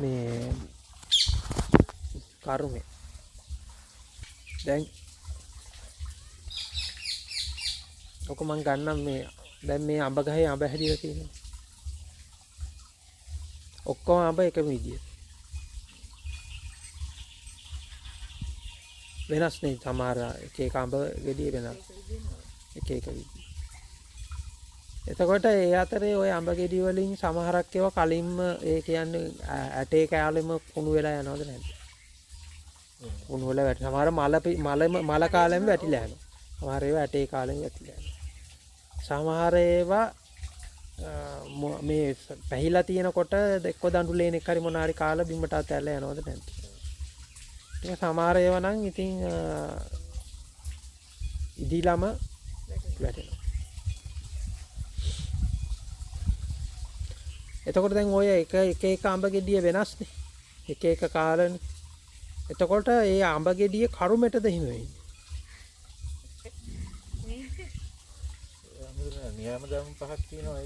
මේ කරුමේ දැන් ඔක මං ගන්නම් මේ දැන් මේ අඹ ගහේ අඹ හැදිලා තියෙනවා. ඔක්කොම අඹ එකම විදියට. වෙනස් නේ සමහර එක එක අඹ ගෙඩිය වෙනස්. එක එක විදිය. එතකොට ඒ අතරේ ওই අඹ ගෙඩි වලින් සමහරක් ඒවා කලින්ම ඒ කියන්නේ ඇටේ කෑල්ලෙම කුණු වෙලා යනවද නැද්ද? කුණු වල වැටෙන සමහර මල කාලෙම වැටිලා යනවා. සමහර ඒවා ඇටේ කාලෙම වැටිලා යනවා. සමහර ඒවා මේ පැහිලා තියෙනකොට එක්ක දඬුලේන එක හරි මොන හරි කාලා බිමට අතැල්ලා යනවද නැද්ද? ඒක සමහර ඒවා නම් ඉතින් ඉදිලම වැටෙනවා. එතකොට දැන් ඔය එක අඹ ගෙඩිය වෙනස්නේ. එක එක කාලනේ. එතකොට ඒ අඹ ගෙඩිය කරුමෙටද හිම වෙන්නේ. නියම ධර්ම පහක් තියෙනවා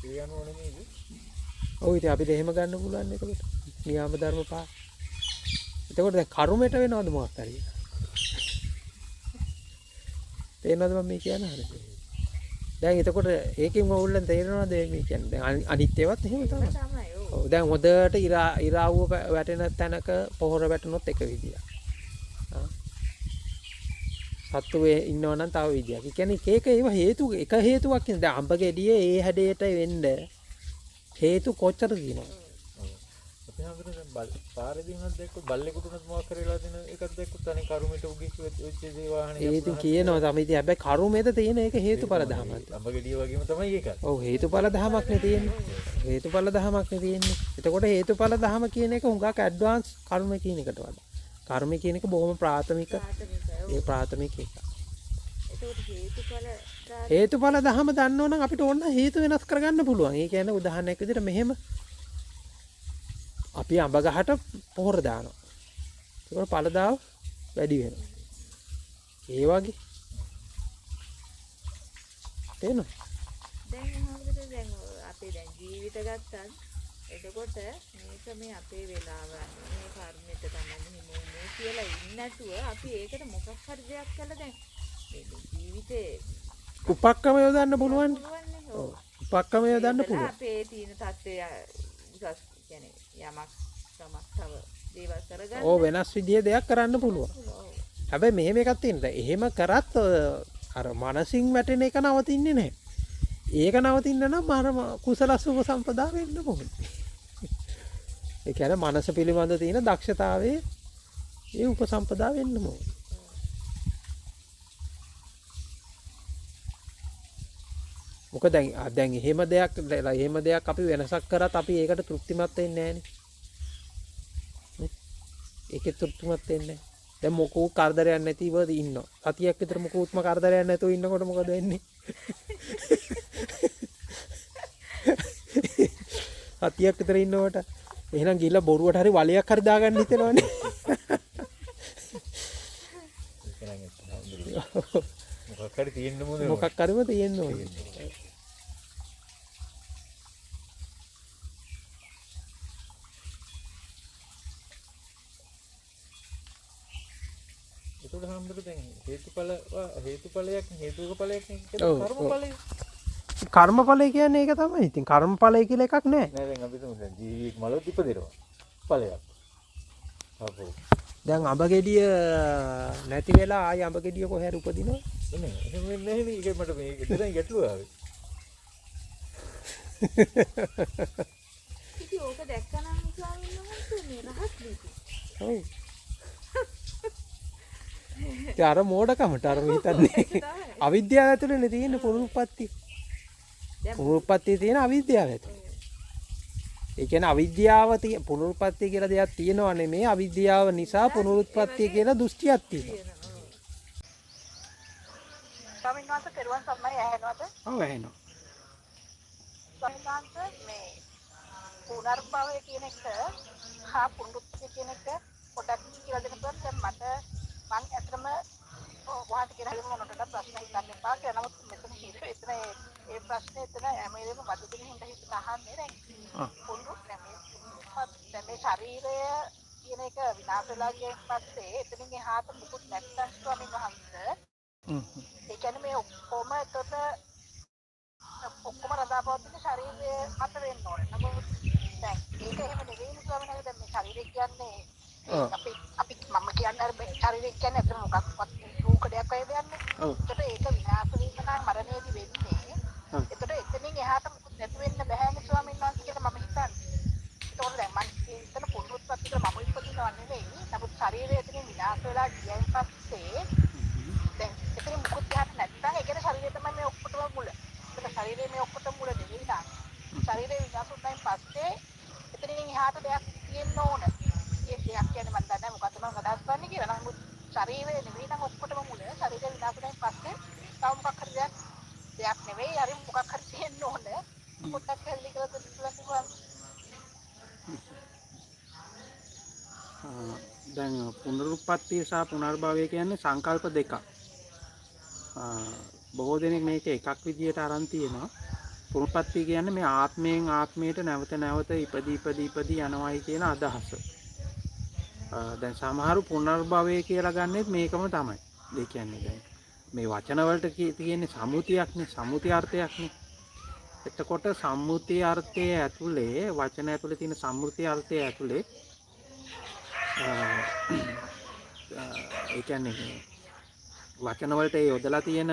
ඒ අනුව නෙමෙයිද? ඔව් ඉතින් අපිට එහෙම ගන්න පුළුවන් එතකොට. නියම ධර්ම පහ. එතකොට දැන් කරුමෙට වෙනවද මොකක් හරි? තේරෙනවද මම මේ කියන්නේ හරියට? දැන් එතකොට ඒකෙන් ඕගොල්ලන් තේරෙනවද මේ කියන්නේ? දැන් අනිත් ඒවාත් එහෙම තමයි. ඔව් දැන් හොදට ඉරාවුව වැටෙන තැනක පොහොර වැටුනොත් එක විදියක්. සත්තු ඉන්නවනම් තව විදියක්. ඒ කියන්නේ එක ඒව හේතු එක හේතුවක් නේ. දැන් අඹ ගෙඩියේ ඒ හැඩයට වෙන්න හේතු කොච්චර තියෙනවද? අපි හඳුනන දැන් පාරේදී උනත් දැක්ක බල්ලෙකුට උනත් මොකක් කරේලා දෙන එකක් දැක්කොත් අනේ කරුමෙට උගිස් වෙච්ච දේ වාහනේ. ඒ ඉතින් කියනවා තමයි ඉතින් හැබැයි කරුමෙද තියෙන එක හේතුඵල ධමයක්. අඹ ගෙඩිය වගේම තමයි ඒකත්. ඔව් හේතුඵල ධමයක් නේ තියෙන්නේ. හේතුඵල ධමයක් නේ තියෙන්නේ. එතකොට හේතුඵල ධම කියන එක හුඟක් ඇඩ්වාන්ස් කර්ම කියන එකට වඩා. කර්ම කියන එක බොහොම ප්‍රාථමික ඒ ප්‍රාථමික එක. හේතුඵල ධම දන්නවනම් අපිට ඕන හේතු වෙනස් කරගන්න පුළුවන්. ඒ කියන්නේ උදාහරණයක් විදිහට මෙහෙම අපි අඹ ගහට පොහොර දානවා. ඒකට පළදාව වැඩි වෙනවා. ඒ වගේ තේරෙනවද? දැන් දැන් අපේ දැන් ජීවිත ගත්තත් එතකොට මේක මේ අපේ වෙලාව මේ කර්මෙට තමයි හිමුනේ කියලා ඉන්නේ නැතුව අපි ඒකට මොකක් හරි දෙයක් කළා දැන් මේ ජීවිතේ උපක්‍රම යොදන්න පුළුවන්. ඔව් උපක්‍රම යොදන්න පුළුවන්. අපේ තියෙන තත්ත්වය උසස් කියන්නේ යමක් සමස්තව දේවල් කරගන්න. ඔව් වෙනස් විදිහේ දෙයක් කරන්න පුළුවන්. හැබැයි මෙහෙම එකක් තියෙනවා. එහෙම කරත් අර මනසින් වැටෙන එක නවතින්නේ නැහැ. ඒක නවතින්න නම් අර කුසල සුභ සම්පදා වෙන්න ඕනේ. ඒ කියන්නේ මනස පිළිබඳ තියෙන දක්ෂතාවයේ ඒ උපසම්පදා වෙන්න ඕනේ. මොකද දැන් එහෙම දෙයක් අපි වෙනසක් කරත් අපි ඒකට තෘප්තිමත් වෙන්නේ නැහනේ. ඒකේ තෘප්තිමත් වෙන්නේ නැහැ. දැන් මොකෝ කරදරයක් නැතිව ඉන්නවා. සතියක් විතර මොකෝත්ම කරදරයක් නැතුව ඉන්නකොට මොකද වෙන්නේ? සතියක් විතර ඉන්නකොට එහෙනම් ගිහලා බොරුවට හරි වලයක් හරි දාගන්න හිතෙනවනේ. මොකක් හරි තියෙන්න ඕනේ. මොකක් හරිම තියෙන්න ඕනේ. ඒකට හැමදෙර දැන් හේතුඵලයක් හේතුක ඵලයක් නේ කර්මඵලය. කර්මඵලය කියන්නේ ඒක තමයි. ඉතින් කර්මඵලය කියලා එකක් නැහැ. නෑ දැන් අපි තුමු දැන් ජීවියෙක් මලොත් ඉපදෙනවා. ඵලයක්. අපෝ. දැන් අඹ ගෙඩිය නැති වෙලා ආයි අඹ ගෙඩිය කොහේ හරි උපදිනවා. නේ එහෙම වෙන්නේ නැහැ නේ. ඒක මට මේ දෙතෙන් ගැටලුව ආවේ. ඉතින් ඕක දැක්කනම් ස්වාමීන් වහන්සේ මේ රහත් දීපු. ඔව්. ඒ අර මෝඩකමට අර හිතන්නේ අවිද්‍යාව ඇතුළේනේ තියෙන පුරුප්පත්ති. පුරුප්පත්තියේ තියෙන අවිද්‍යාව ඇතුළේ. ඒ කියන්නේ අවිද්‍යාව පුනරුත්පත්ති කියලා දෙයක් තියෙනවා නෙමෙයි අවිද්‍යාව නිසා පුනරුත්පත්ති කියලා දෘෂ්ටියක් තියෙනවා. ස්වාමීන් වහන්සේ පෙරවන් සම්මයි ඇහෙනවද? ඔව් ඇහෙනවා. ස්වාමීන් වහන්සේ මේ පුනර්භවය කියන එක හා පුනරුත්පත්ති කියන එක පොඩක් කියලා දෙන්නත් දැන් මට මම ඇත්තම ඔයාලට කියන හැම මොනකට ප්‍රශ්න හිතන්න එපා කියලා. නමුත් මෙතන හිතේ එතන ඒ ප්‍රශ්නේ එතන හැමදේම බදු දෙන හින්දා හිතන අහන්නේ දැන්. පුනරුත් නැමේ දැන් මේ ශරීරය කියන එක විනාශ වෙලා ගියන් පස්සේ එතනින් එහාට මුකුත් නැත්තම් ස්වාමීන් වහන්සේ ඒ කියන්නේ මේ ඔක්කොම එතකොට ඔක්කොම රඳාපවතින ශරීරය මත වෙන්න ඕනේ. නමුත් දැන් ඒක එහෙම නෙවෙයි ස්වාමීන් වහන්සේ. දැන් මේ ශරීරය කියන්නේ අපි මම කියන්නේ අර මේ ශරීරය කියන්නේ අතන මොකක්වත් රූකඩයක් වගේ දෙයක් නේ. ඒකට ඒක විනාශ වීම නම් මරණයේදී වෙන්නේ. ඒකට එතනින් එහාට මුකුත් නැති වෙන්න බෑනේ ස්වාමීන් වහන්සේ කියලා මම හිතන්නේ. ඒතකොට දැන් මම හිතන පුනරුත්පත්ති කියලා මම ඉපදිනවා නෙවෙයි. නමුත් ශරීරය එතනින් විනාශ වෙලා ගියන් පස්සේ දැන් එතනින් මුකුත් යහට නැත්නම් ඒ කියන්නේ ශරීරය තමයි මේ ඔක්කොටම මුල. ඒක ශරීරය මේ ඔක්කොටම මුල නෙවෙයි නේද? ශරීරය විනාශ වුණාන් පස්සේ එතනින් එහාට දෙයක් තියෙන්න ඕන. ඒ දෙයක් කියන්නේ මම දන්නේ මොකද්ද මම අදහස් කරන්නේ කියලා. නමුත් ශරීරය නෙවෙයි නම් ඔක්කොටම මුල. ශරීරය විනාශ වුණාන් පස්සේ තව මොකක් හරි දෙයක් නෙවෙයි. හරි මොකක් හරි තියෙන්න ඕන. පොඩ්ඩක් helli කරලා දෙන්න. දැන් පුනරුත්පත්තිය සහ පුනර්භවය කියන්නේ සංකල්ප දෙකක්. බොහෝ දෙනෙක් මේක එකක් විදියට අරන් තියෙනවා. පුනරුත්පත්තිය කියන්නේ මේ ආත්මයෙන් ආත්මයට නැවත නැවත ඉපදී යනවායි කියන අදහස. දැන් සමහරු පුනර්භවය කියලා ගන්නෙත් මේකම තමයි. ඒ කියන්නේ දැන් මේ වචන වලට තියෙන සම්මුතියක්නේ, සම්මුති අර්ථයක්නේ. එතකොට සම්මුති අර්ථය ඇතුලේ වචන ඇතුලේ තියෙන සම්මුති අර්ථය ඇතුලේ ඒ කියන්නේ වචන වලට යොදලා තියෙන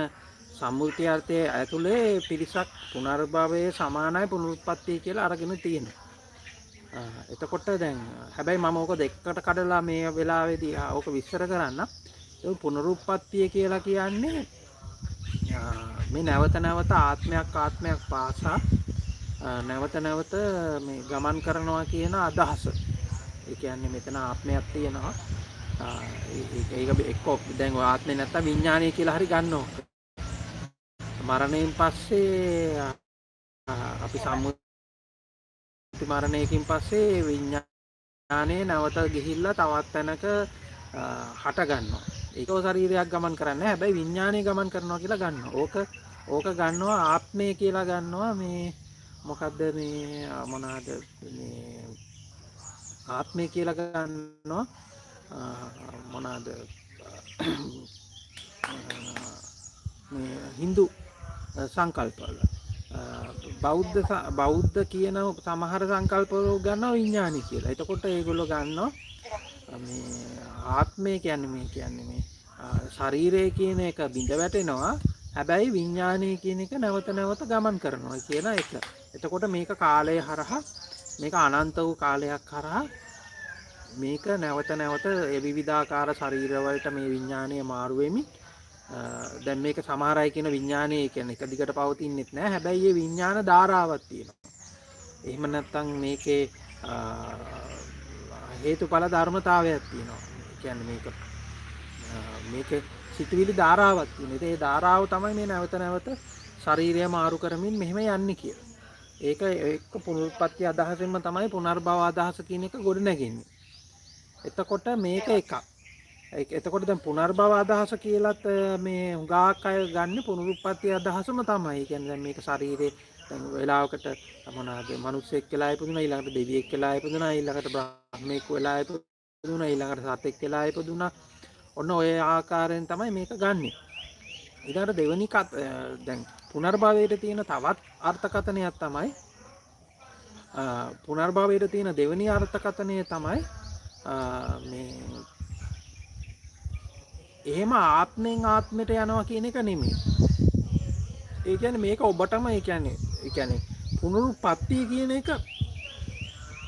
සම්මුති අර්ථය ඇතුලේ පිරිසක් පුනර්භවයේ සමානයි පුනරුත්පත්තිය කියලා අරගෙන තියෙනවා. එතකොට දැන් හැබැයි මම ඕක දෙකකට කඩලා මේ වෙලාවේදී ඕක විස්තර කරන්න. ඒ පුනරුත්පත්තිය කියලා කියන්නේ මේ නැවත නැවත ආත්මයක් පාසා නැවත නැවත මේ ගමන් කරනවා කියන අදහස. ඒ කියන්නේ මෙතන ආත්මයක් තියෙනවා. ඒක එක්ක දැන් ඔය ආත්මේ නැත්තම් විඥානය කියලා හරි ගන්නවා. මරණයෙන් පස්සේ අපි සම්මුති මරණයකින් පස්සේ විඥානය නැවත ගිහිල්ලා තවත් තැනක හට ගන්නවා. ඒක ශරීරයක් ගමන් කරන්නේ. හැබැයි විඥානය ගමන් කරනවා කියලා ගන්නවා. ඕක ගන්නවා ආත්මය කියලා ගන්නවා. මේ මොකද්ද මේ මොනවාද මේ ආත්මය කියලා ගන්නවා මොනවාද මේ Hindu සංකල්පවල බෞද්ධ කියන සමහර සංකල්පවල ගන්නවා විඥානි කියලා. එතකොට ඒගොල්ලෝ ගන්නවා මේ ආත්මය කියන්නේ මේ ශරීරය කියන එක බිඳ වැටෙනවා. හැබැයි විඥානය කියන එක නැවත නැවත ගමන් කරනවා කියන එක. එතකොට මේක කාලය හරහා මේක අනන්ත වූ කාලයක් හරහා මේක නැවත නැවත විවිධාකාර ශරීරවලට මේ විඥානය මාරු වෙමින් දැන් මේක සමහර අය කියන විඥානය කියන්නේ එක දිගට පවතින්නෙත් නෑ. හැබැයි මේ විඥාන ධාරාවක් තියෙනවා. එහෙම නැත්නම් මේකේ හේතුඵල ධර්මතාවයක් තියෙනවා. ඒ කියන්නේ මේක සිතුවිලි ධාරාවක් තියෙනවා. ඒ ධාරාව තමයි මේ නැවත නැවත ශරීරය මාරු කරමින් මෙහෙම යන්නේ කියලා. ඒක එක්ක පුනරුත්පත්ති අදහසෙන්ම තමයි පුනර්භව අදහස කියන එක ගොඩ නැගෙන්නේ. එතකොට මේක එකක්. එතකොට දැන් පුනර්භව අදහස කියලත් මේ හුඟක් අය ගන්න පුනරුත්පත්ති අදහසම තමයි. ඒ කියන්නේ දැන් මේක ශරීරේ දැන් වෙලාවකට මොනවාද මිනිස්සෙක් කියලා ඉපදුණා, ඊළඟට දෙවියෙක් කියලා ඉපදුණා, ඊළඟට බ්‍රහ්මෙක් වෙලා ඉපදුණා, ඊළඟට සතෙක් කියලා ඉපදුණා. ඔන්න ඔය ආකාරයෙන් තමයි මේක ගන්නෙ. ඊළඟට දෙවෙනි දැන් පුනර්භවයට තියෙන තවත් අර්ථකථනයක් තමයි පුනර්භවයට තියෙන දෙවෙනි අර්ථකථනය තමයි මේ එහෙම ආත්මෙන් ආත්මයට යනවා කියන එක නෙමෙයි. ඒ කියන්නේ මේක ඔබටම ඒ කියන්නේ පුනරුත්පත්තිය කියන එක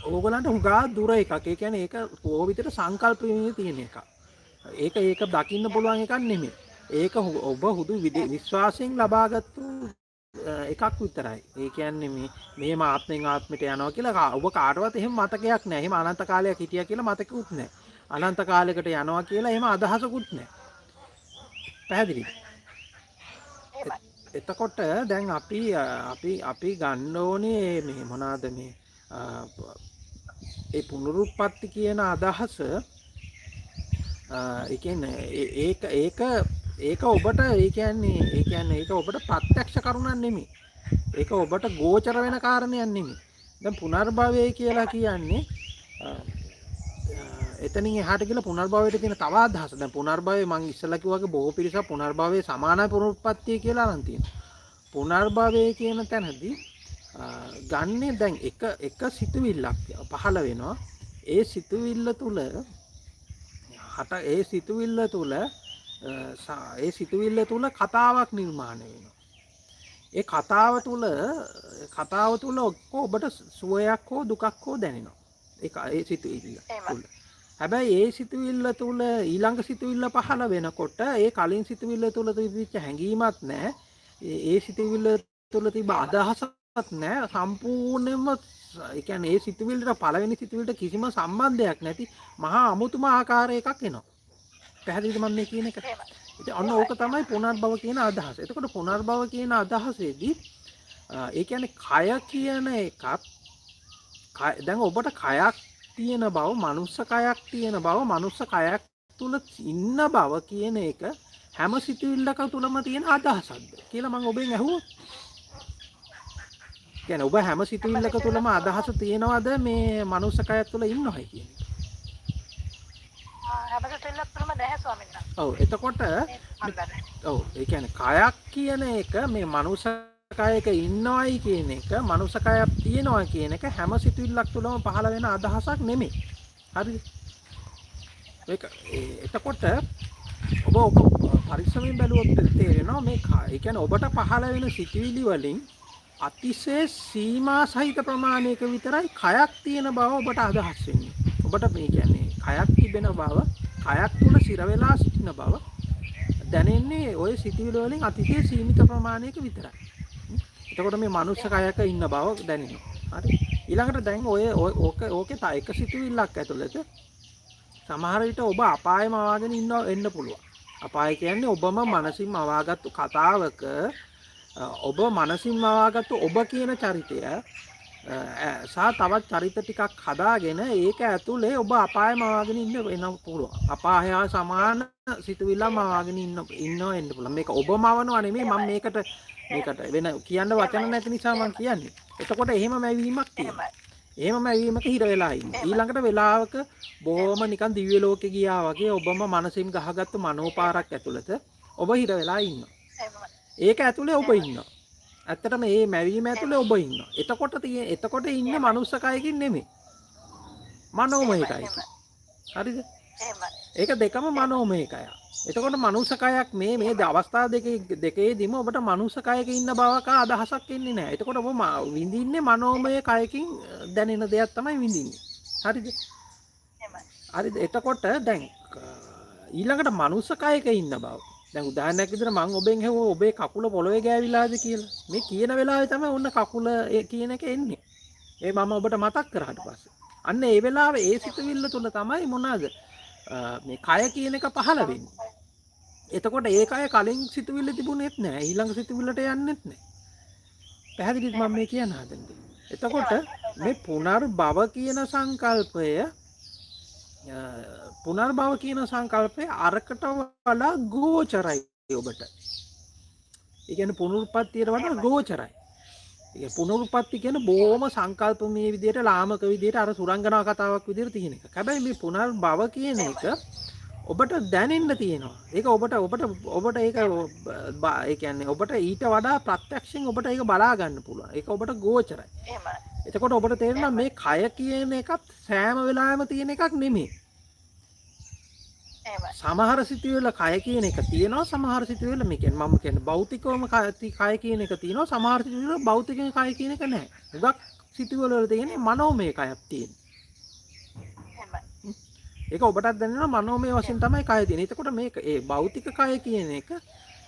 ඕගලන්ට හුඟා දුර එකක්. ඒ කියන්නේ ඒක කොහොම විතර සංකල්පයේ තියෙන එකක්. ඒක දකින්න පුළුවන් එකක් නෙමෙයි. ඒක ඔබ හුදු විශ්වාසයෙන් ලබාගත්තු එකක් විතරයි. ඒ කියන්නේ මේම ආත්මෙන් ආත්මයට යනවා කියලා ඔබ කාටවත් එහෙම මතකයක් නැහැ. එහෙම අනන්ත කාලයක් හිටියා කියලා මතකකුත් නැහැ. අනන්ත කාලයකට යනවා කියලා එහෙම අදහසකුත් නැහැ. පැහැදිලිද? එතකොට දැන් අපි ගන්න ඕනේ මේ මොනවාද මේ ඒ පුනරුත්පත්ති කියන අදහස. ඒ කියන්නේ ඒක ඔබට ඒක ඔබට ප්‍රත්‍යක්ෂ කරුණක් නෙමෙයි. ඒක ඔබට ගෝචර වෙන කාරණයක් නෙමෙයි. දැන් පුනර්භවය කියලා කියන්නේ එතනින් එහාට ගිහලා පුනර්භවයට තියෙන තව අදහස. දැන් පුනර්භවය මම ඉස්සෙල්ලා කිව්වා වගේ බොහෝ පිරිසක් පුනර්භවයේ සමානයි පුනරුත්පත්තිය කියලා අරන් තියෙනවා. පුනර්භවය කියන තැනදී ගන්නේ දැන් එක සිතුවිල්ලක් පහළ වෙනවා. ඒ සිතුවිල්ල තුල ඒ සිතුවිල්ල තුල කතාවක් නිර්මාණය වෙනවා. ඒ කතාව තුල ඔබට සුවයක් හෝ දුකක් හෝ දැනෙනවා. ඒ සිතුවිල්ල තුල. හැබැයි ඒ සිතුවිල්ල තුල ඊළඟ සිතුවිල්ල පහළ වෙනකොට ඒ කලින් සිතුවිල්ල තුල තිබිච්ච හැඟීමක් නැහැ. ඒ සිතුවිල්ල තුල තිබ්බ අදහසක් නැහැ. සම්පූර්ණයෙන්ම ඒ කියන්නේ ඒ සිතුවිල්ලට පළවෙනි සිතුවිල්ලට කිසිම සම්බන්ධයක් නැති මහා අමුතුම ආකාර එකක් එනවා. පැහැදිලිද මම මේ කියන එක? ඉතින් අන්න ඕක තමයි පුනර්භව කියන අදහස. එතකොට පුනර්භව කියන අදහසේදී ඒ කියන්නේ කය කියන එකත් දැන් ඔබට කයක් තියෙන බව, මනුස්ස කයක් තියෙන බව, මනුස්ස කයක් තුල ඉන්න බව කියන එක හැම සිතුවිල්ලක තුලම තියෙන අදහසක්ද කියලා මම ඔබෙන් ඇහුවොත්. කියන්නේ ඔබ හැම සිතුවිල්ලක තුලම අදහස තියෙනවද මේ මනුස්ස කයක් තුල ඉන්නවයි කියන එක? හැම සිතුවිල්ලක් තුළම නැහැ ස්වාමීන් වහන්සේ. ඔව් එතකොට ඔව් ඒ කියන්නේ කයක් කියන එක මේ මනුස්ස කයක ඉන්නවයි කියන එක, මනුස්ස කයක් තියෙනවා කියන එක හැම සිතුවිල්ලක් තුළම පහළ වෙන අදහසක් නෙමෙයි. හරිද? එතකොට ඔබ පරිස්සමෙන් බැලුවොත් තේරෙනවා මේ ඒ කියන්නේ ඔබට පහළ වෙන සිතුවිලි වලින් අතිශය සීමා සහිත ප්‍රමාණයක විතරයි කයක් තියෙන බව ඔබට අදහස් වෙන්නේ. ඔබට මේ කියන්නේ කයක් තිබෙන බව, කයක් තුල සිර වෙලා සිටින බව දැනෙන්නේ ওই සිතුවිලි වලින් අතිශය සීමිත ප්‍රමාණයක විතරයි. එතකොට මේ මනුස්ස කයක ඉන්න බව දැනෙනවා. හරි. ඊළඟට දැන් ඕකේ තව එක සිතුවිල්ලක් ඇතුළත සමහර විට ඔබ අපායම ආවගෙන එන්න පුළුවන්. අපාය කියන්නේ ඔබම මනසින් මවාගත්තු කතාවක ඔබ මනසින් මවාගත්තු ඔබ කියන චරිතය සහ තවත් චරිත ටිකක් හදාගෙන ඒක ඇතුලේ ඔබ අපායම මවාගෙන එන්න පුළුවන්. අපාය සමාන සිතුවිල්ල මවාගෙන ඉන්න පුළුවන්. මේක ඔබ මවනවා නෙමෙයි මම මේකට වෙන කියන්න වචන නැති නිසා මම කියන්නේ. එතකොට එහෙම මැවීමක් තියෙනවා. එහෙම මැවීමක හිර වෙලා ඉන්නේ. ඊළඟට වෙලාවක බොහොම නිකන් දිව්‍ය ලෝකේ ගියා වගේ ඔබම මනසින් ගහගත්තු මනෝපාරක් ඇතුළත ඔබ හිර වෙලා ඉන්නවා. ඒක ඇතුලේ ඔබ ඉන්නවා. ඇත්තටම මේ මැවීම ඇතුලේ ඔබ ඉන්නවා. එතකොට ඉන්න මනුස්ස කයකින් නෙමෙයි. මනෝමය කයකින්. හරිද? ඒක දෙකම මනෝමය කය. එතකොට මනුස්ස කයක් මේ අවස්ථා දෙකේදීම ඔබට මනුස්ස කයක ඉන්න බවක අදහසක් එන්නේ නැහැ. එතකොට ඔබ විඳින්නේ මනෝමය කයකින් දැනෙන දෙයක් තමයි විඳින්නේ. හරිද? හරිද? එතකොට දැන් ඊළඟට මනුස්ස කයක ඉන්න බව. දැන් උදාහරණයක් විදිහට මම ඔබෙන් හෙව්වා ඔබේ කකුල පොළවේ ගෑවිලාද කියලා. මේ කියන වෙලාවේ තමයි ඔන්න කකුල කියන එක එන්නේ. ඒ මම ඔබට මතක් කරාට පස්සේ. අන්න ඒ වෙලාවේ ඒ සිතුවිල්ල තුල තමයි මොනවාද මේ කය කියන එක පහළ වෙන්නේ. එතකොට ඒ කය කලින් සිතුවිල්ල තිබුණෙත් නැහැ. ඊළඟ සිතුවිල්ලට යන්නෙත් නැහැ. පැහැදිලිද මම මේ කියන හදන්නේ? එතකොට මේ පුනර්භව කියන සංකල්පය අරකට වඩා ගෝචරයි ඔබට. ඒ කියන්නේ පුනරුත්පත්තියට වඩා ගෝචරයි. ඒ පුනරුත්පත්ති කියන්නේ බොහොම සංකල්පමය විදිහට ලාමක විදිහට අර සුරංගනා කතාවක් විදිහට තියෙන එක. හැබැයි මේ පුනර්භව කියන එක ඔබට දැනෙන්න තියෙනවා. ඒක ඔබට ඒක ඒ කියන්නේ ඔබට ඊට වඩා ප්‍රත්‍යක්ෂයෙන් ඔබට ඒක බලා ගන්න පුළුවන්. ඒක ඔබට ගෝචරයි. එතකොට ඔබට තේරෙනවා මේ කය කියන එකත් සෑම වෙලාවෙම තියෙන එකක් නෙමෙයි. සමහර සිතුවිල්ල කය කියන එක තියෙනවා, සමහර සිතුවිල්ල මේ කියන්නේ මම කියන්නේ භෞතිකවම කය කියන එක තියෙනවා, සමහර සිතුවිල්ල භෞතිකව කය කියන එක නැහැ. හුඟක් සිතුවිල්ල වල තියෙන්නේ මනෝමය කයක් තියෙනවා. ඒක ඔබටත් දැනෙනවා මනෝමය වශයෙන් තමයි කය තියෙන්නේ. එතකොට මේක ඒ භෞතික කය කියන එක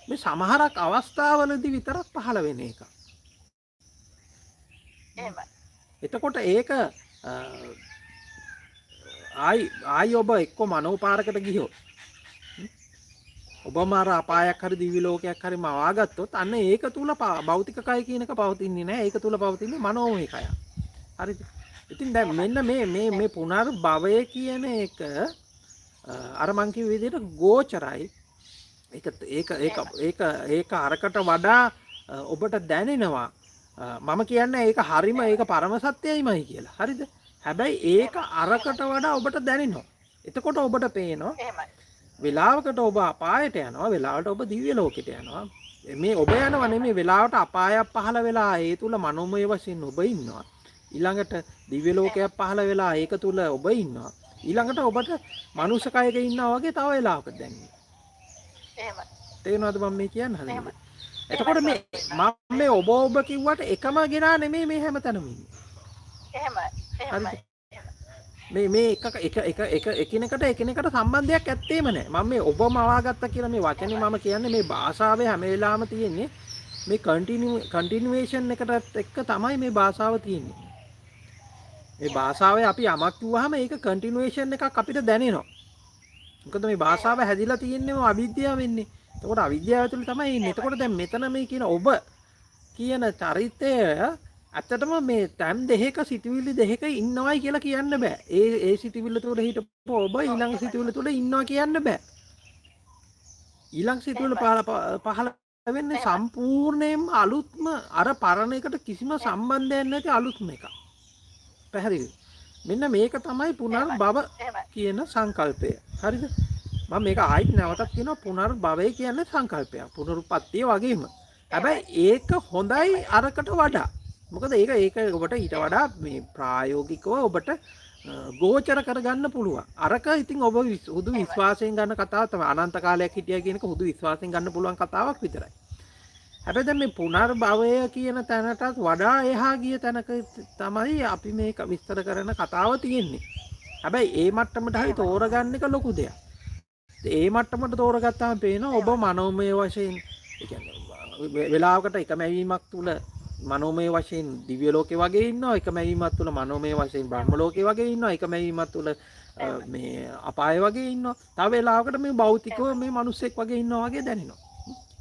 මේ සමහරක් අවස්ථාවලදී විතරක් පහළ වෙන එකක්. එතකොට ඒක ආයි ඔබ එක්ක මනෝපාරකට ගියොත් ඔබම අර අපායක් හරි දිව්‍ය ලෝකයක් හරි මවාගත්තොත් අන්න ඒක තුල භෞතික කය කියන එක පවතින්නේ නැහැ. ඒක තුල පවතින්නේ මනෝමය කය. හරිද? ඉතින් දැන් මෙන්න මේ පුනර්භවය කියන එක අර මං කිව්ව විදිහට ගෝචරයි. ඒක අරකට වඩා ඔබට දැනෙනවා. මම කියන්නේ ඒක හරිම ඒක පරම සත්‍යයිමයි කියලා. හරිද? හැබැයි ඒක අරකට වඩා ඔබට දැනෙනවා. එතකොට ඔබට පේනවා එහෙමයි. වෙලාවකට ඔබ අපායට යනවා, වෙලාවට ඔබ දිව්‍ය ලෝකෙට යනවා. මේ ඔබ යනවා නෙමෙයි වෙලාවට අපායක් පහළ වෙලා ඒ තුල මනෝමය වශයෙන් ඔබ ඉන්නවා. ඊළඟට දිව්‍ය ලෝකයක් පහළ වෙලා ඒක තුල ඔබ ඉන්නවා. ඊළඟට ඔබට මනුෂ්‍ය කයක ඉන්නවා වගේ තව වෙලාවක දැනෙනවා. එහෙමයි. තේරෙනවද මම මේ කියන්න හදන්නේ? එතකොට මේ මම මේ ඔබ කිව්වට එකම ගෙනා නෙමෙයි මේ හැමතැනම ඉන්නේ. එහෙමයි. එහෙමයි. මේ එකිනෙකට සම්බන්ධයක් ඇත්තේම නැහැ. මම මේ ඔබ මවාගත්ත කියලා මේ වචනේ මම කියන්නේ මේ භාෂාවේ හැම වෙලාවෙම තියෙන්නේ මේ කන්ටිනියුේෂන් එකටත් එක්ක තමයි මේ භාෂාව තියෙන්නේ. මේ භාෂාවේ අපි යමක් කිව්වහම ඒක කන්ටිනියුේෂන් එකක් අපිට දැනෙනවා. මොකද මේ භාෂාව හැදිලා තියෙන්නේ අවිද්‍යාවෙන්නේ. එතකොට අවිද්‍යාව තුළ තමයි ඉන්නේ. එතකොට දැන් මෙතන මේ කියන ඔබ කියන චරිතය ඇත්තටම මේ තැන් දෙකක සිතුවිලි දෙකක ඉන්නවයි කියලා කියන්න බෑ. ඒ සිතුවිල්ල තුළ හිටපු ඔබ ඊළඟ සිතුවිල්ල තුළ ඉන්නවා කියන්න බෑ. ඊළඟ සිතුවිල්ල පහළ වෙන්නේ සම්පූර්ණයෙන්ම අලුත්ම අර පරණ එකට කිසිම සම්බන්ධයක් නැති අලුත්ම එකක්. පැහැදිලිද? මෙන්න මේක තමයි පුනර්භව කියන සංකල්පය. හරිද? මම මේක ආයිත් නැවතත් කියනවා පුනර්භවය කියන්නේ සංකල්පයක්. පුනරුත්පත්තිය වගේම. හැබැයි ඒක හොඳයි අරකට වඩා. මොකද ඒක ඔබට ඊට වඩා මේ ප්‍රායෝගිකව ඔබට ගෝචර කරගන්න පුළුවන්. අරක ඉතින් ඔබ හුදු විශ්වාසයෙන් ගන්න කතාව තමයි. අනන්ත කාලයක් හිටියා කියන එක හුදු විශ්වාසයෙන් ගන්න පුළුවන් කතාවක් විතරයි. හැබැයි දැන් මේ පුනර්භවය කියන තැනටත් වඩා එහා ගිය තැනක තමයි අපි මේක විස්තර කරන කතාව තියෙන්නේ. හැබැයි ඒ මට්ටමට හරි තෝරගන්න එක ලොකු දෙයක්. ඒ මට්ටමට තෝරගත්තාම පේනවා ඔබ මනෝමය වශයෙන් ඒ කියන්නේ වෙලාවකට එකම ඇවීමක් තුල මනෝමය වශයෙන් දිව්‍ය ලෝකේ වගේ ඉන්නවා, එකම ඇවීමක් තුල මනෝමය වශයෙන් බ්‍රහ්ම ලෝකේ වගේ ඉන්නවා, එකම ඇවීමක් තුල මේ අපාය වගේ ඉන්නවා. තව වෙලාවකට මේ භෞතිකව මේ මිනිස්සෙක් වගේ ඉන්නවා වගේ දැනෙනවා.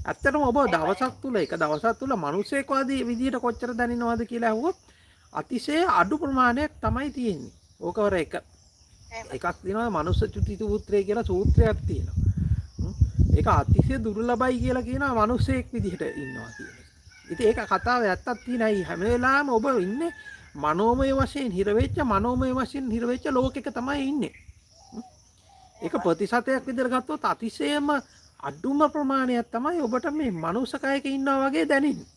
ඇත්තටම ඔබ දවසක් තුල එක දවසක් තුල මිනිස්සෙක් වගේ විදියට කොච්චර දැනෙනවද කියලා අහුවොත් අතිශය අඩු ප්‍රමාණයක් තමයි තියෙන්නේ. ඕකවර එකක් තියෙනවා මනුස්ස චුති සූත්‍රය කියලා සූත්‍රයක් තියෙනවා. ඒක අතිශය දුර්ලභයි කියලා කියනවා මිනිස්සෙක් විදිහට ඉන්නවා කියන එක. ඉතින් ඒක කතාව ඇත්තක් තියෙනයි හැම වෙලාවෙම ඔබ ඉන්නේ මනෝමය වශයෙන් හිර වෙච්ච ලෝකෙක තමයි ඉන්නේ. ඒක ප්‍රතිශතයක් විදිහට ගත්තොත් අතිශයම අඩුම ප්‍රමාණයක් තමයි ඔබට මේ මනුස්ස කයක ඉන්නවා වගේ දැනෙන්නේ.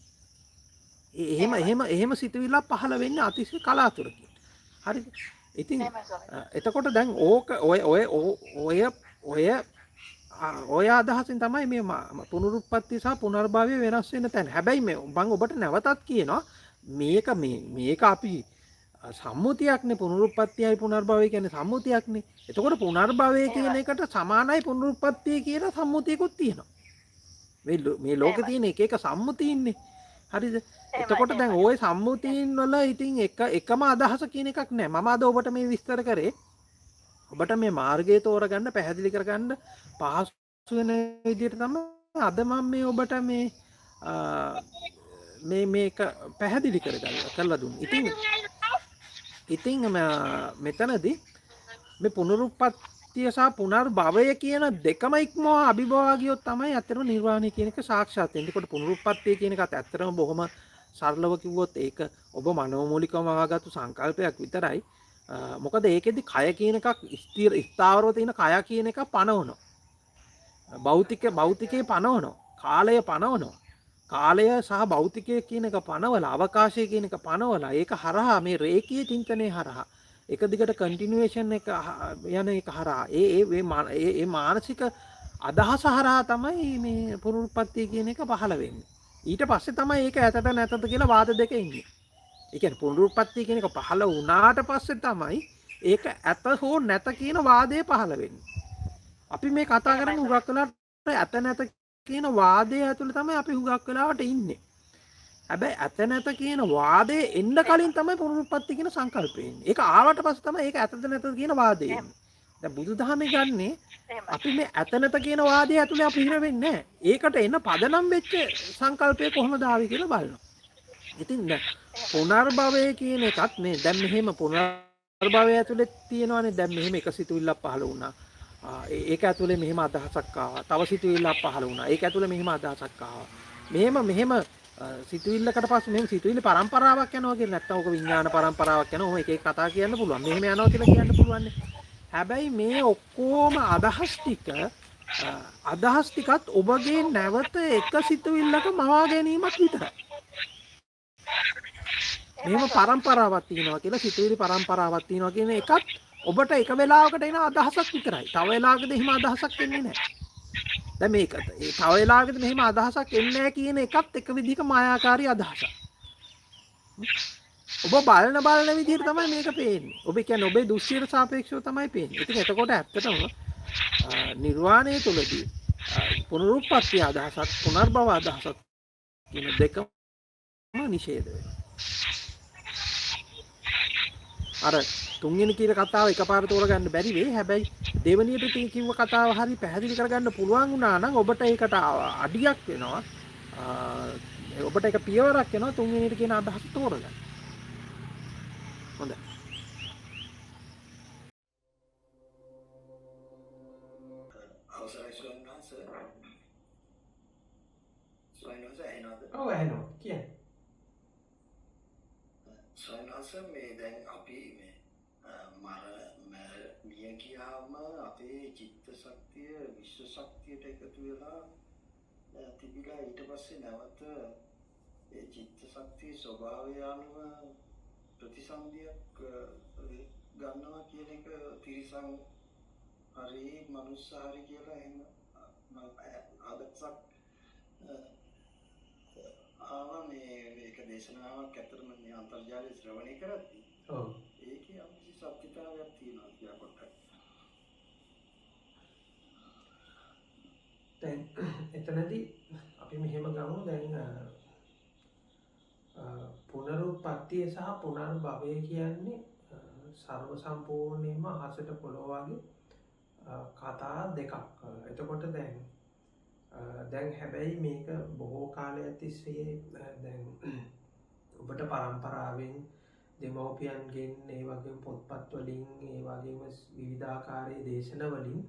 එහෙම සිතුවිල්ලක් පහළ වෙන්නේ අතිශය කලාතුරකින්. හරිද? ඉතින් එතකොට දැන් ඕක ඔය අදහසින් තමයි මේ පුනරුත්පත්ති සහ පුනර්භවය වෙනස් වෙන තැන. හැබැයි මම ඔබට නැවතත් කියනවා මේක අපි සම්මුතියක්නේ පුනරුත්පත්තියයි පුනර්භවය කියන්නේ සම්මුතියක්නේ. එතකොට පුනර්භවය කියන එකට සමානයි පුනරුත්පත්තිය කියන සම්මුතියකුත් තියෙනවා. මේ ලෝකේ තියෙන එක සම්මුති ඉන්නේ. හරිද? එතකොට දැන් ওই සම්මුතියින් වල ඉතින් එකම අදහස කියන එකක් නෑ. මම අද ඔබට මේ විස්තර කරේ ඔබට මේ මාර්ගය තෝරගන්න පැහැදිලි කරගන්න පහසු වෙන විදිහට තමයි අද මම මේ ඔබට මේක පැහැදිලි කරලා දුන්නේ. ඉතින් මෙතනදී මේ පුනරුත්පත්තිය සහ පුනර්භවය කියන දෙකම ඉක්මවා අභිභවා ගියොත් තමයි අත්‍තරම නිර්වාණය කියන එක සාක්ෂාත් වෙන්නේ. ඒකට පුනරුත්පත්තිය කියන එකත් ඇත්තටම බොහොම සරලව කිව්වොත් ඒක ඔබ මනෝමූලිකවම ආගත්තු සංකල්පයක් විතරයි. මොකද ඒකෙදි කය කියන එකක් ස්ථාවරව තියෙන කය කියන එක පනවනවා. භෞතිකයේ පනවනවා. කාලය පනවනවා. කාලය සහ භෞතිකය කියන එක පනවලා අවකාශය කියන එක පනවලා ඒක හරහා මේ රේඛීය චින්තනයේ හරහා එක දිගට කන්ටිනියුේෂන් එක යන එක හරහා ඒ මානසික අදහස හරහා තමයි මේ පුනරුත්පත්තිය කියන එක පහළ වෙන්නේ. ඊට පස්සේ තමයි ඒක ඇතට නැතද කියලා වාද දෙක ඉන්නේ. ඒ කියන්නේ පුනරුත්පත්තිය කියන එක පහළ වුණාට පස්සේ තමයි ඒක ඇත හෝ නැත කියන වාදය පහළ වෙන්නේ. අපි මේ කතා කරන්නේ හුඟක් වෙලාවට ඇත නැත කියන වාදය ඇතුළේ තමයි අපි හුඟක් වෙලාවට ඉන්නේ. හැබැයි ඇත නැත කියන වාදේ එන්න කලින් තමයි පුනරුත්පත්ති කියන සංකල්පය එන්නේ. ඒක ආවට පස්සේ තමයි ඒක ඇතද නැතද කියන වාදය එන්නේ. දැන් බුදුදහමේ ගන්නේ අපි මේ ඇත නැත කියන වාදය ඇතුලේ අපි හිර වෙන්නේ නැහැ. ඒකට එන පදනම් වෙච්ච සංකල්පය කොහොමද ආවේ කියලා බලනවා. ඉතින් පුනර්භවය කියන එකත් මේ දැන් මෙහෙම පුනර්භවය ඇතුලේ තියෙනවානේ දැන් මෙහෙම එක සිතුවිල්ලක් පහළ වුණා. ඒක ඇතුලේ මෙහෙම අදහසක් ආවා. තව සිතුවිල්ලක් පහළ වුණා. ඒක ඇතුලේ මෙහෙම අදහසක් ආවා. මෙහෙම සිතුවිල්ලකට පස්සේ මෙහෙම සිතුවිලි පරම්පරාවක් යනවා කියලා නැත්තම් ඔක විඥාන පරම්පරාවක් යනවා. ඔහොම එක එක කතා කියන්න පුළුවන්. මෙහෙම යනවා කියලා කියන්න පුළුවන්. හැබැයි මේ ඔක්කොම අදහස් ටිකත් ඔබගේ නැවත එක සිතුවිල්ලක මවා ගැනීමක් විතරයි. මෙහෙම පරම්පරාවක් තියෙනවා කියලා සිතුවිලි පරම්පරාවක් තියෙනවා කියන එකත් ඔබට එක වෙලාවකට එන අදහසක් විතරයි. තව වෙලාවකද එහෙම අදහසක් එන්නේ නැහැ. දැන් මේකට ඒ තව වෙලාවකද මෙහෙම අදහසක් එන්නේ නැහැ කියන එකත් එක විදිහක මායාකාරී අදහසක්. ඔබ බලන විදිහට තමයි මේක පේන්නේ. ඔබ කියන්නේ ඔබේ දෘෂ්ටියට සාපේක්ෂව තමයි පේන්නේ. ඉතින් එතකොට ඇත්තටම නිර්වාණය තුළදී පුනරුත්පත්ති අදහසත් පුනර්භව අදහසත් කියන දෙකම නිෂේධ වෙනවා. අර තුන්වෙනි කියන කතාව එකපාරට තෝරගන්න බැරි වෙයි. හැබැයි දෙවෙනියට කිව්ව කතාව හරි පැහැදිලි කරගන්න පුළුවන් වුණා නම් ඔබට ඒකට අඩියක් වෙනවා. ඔබට එක පියවරක් වෙනවා තුන්වෙනියට කියන අදහස තෝරගන්න. හොඳයි. අවසරයි ස්වාමීන් වහන්සේ. ස්වාමීන් වහන්සේ ඇහෙනවද? ඔව් ඇහෙනවා. කියන්නේ. ස්වාමීන් වහන්සේ මේ දැන් අපි මේ මිය ගියාම අපේ චිත්ත ශක්තිය විශ්ව ශක්තියට එකතු වෙලා තිබිලා ඊට පස්සේ නැවත ඒ චිත්ත ශක්තියේ ස්වභාවය අනුව ප්‍රතිසන්දියක් ගන්නවා කියන එක තිරිසන් හරි මනුස්ස හරි කියලා එහෙම ආදර්ශක් ආවනේ. මේක දේශනාවක් ඇත්තටම මේ අන්තර්ජාලයේ ශ්‍රවණය කරද්දී ඔව් ඒකේ අමුසි සත්‍යතාවයක් තියෙනවා කියලා පොඩ්ඩක්. දැන් එතනදී අපි මෙහෙම ගමු. දැන් පුනරුත්පත්තිය සහ පුනර්භවය කියන්නේ සර්ව සම්පූර්ණයෙන්ම අහසට පොළොව වගේ කතා දෙකක්. එතකොට දැන් හැබැයි මේක බොහෝ කාලයක් තිස්සේ දැන් ඔබට පරම්පරාවෙන් දෙමව්පියන්ගෙන් ඒ වගේම පොත්පත් වලින් ඒ වගේම විවිධාකාරයේ දේශන වලින්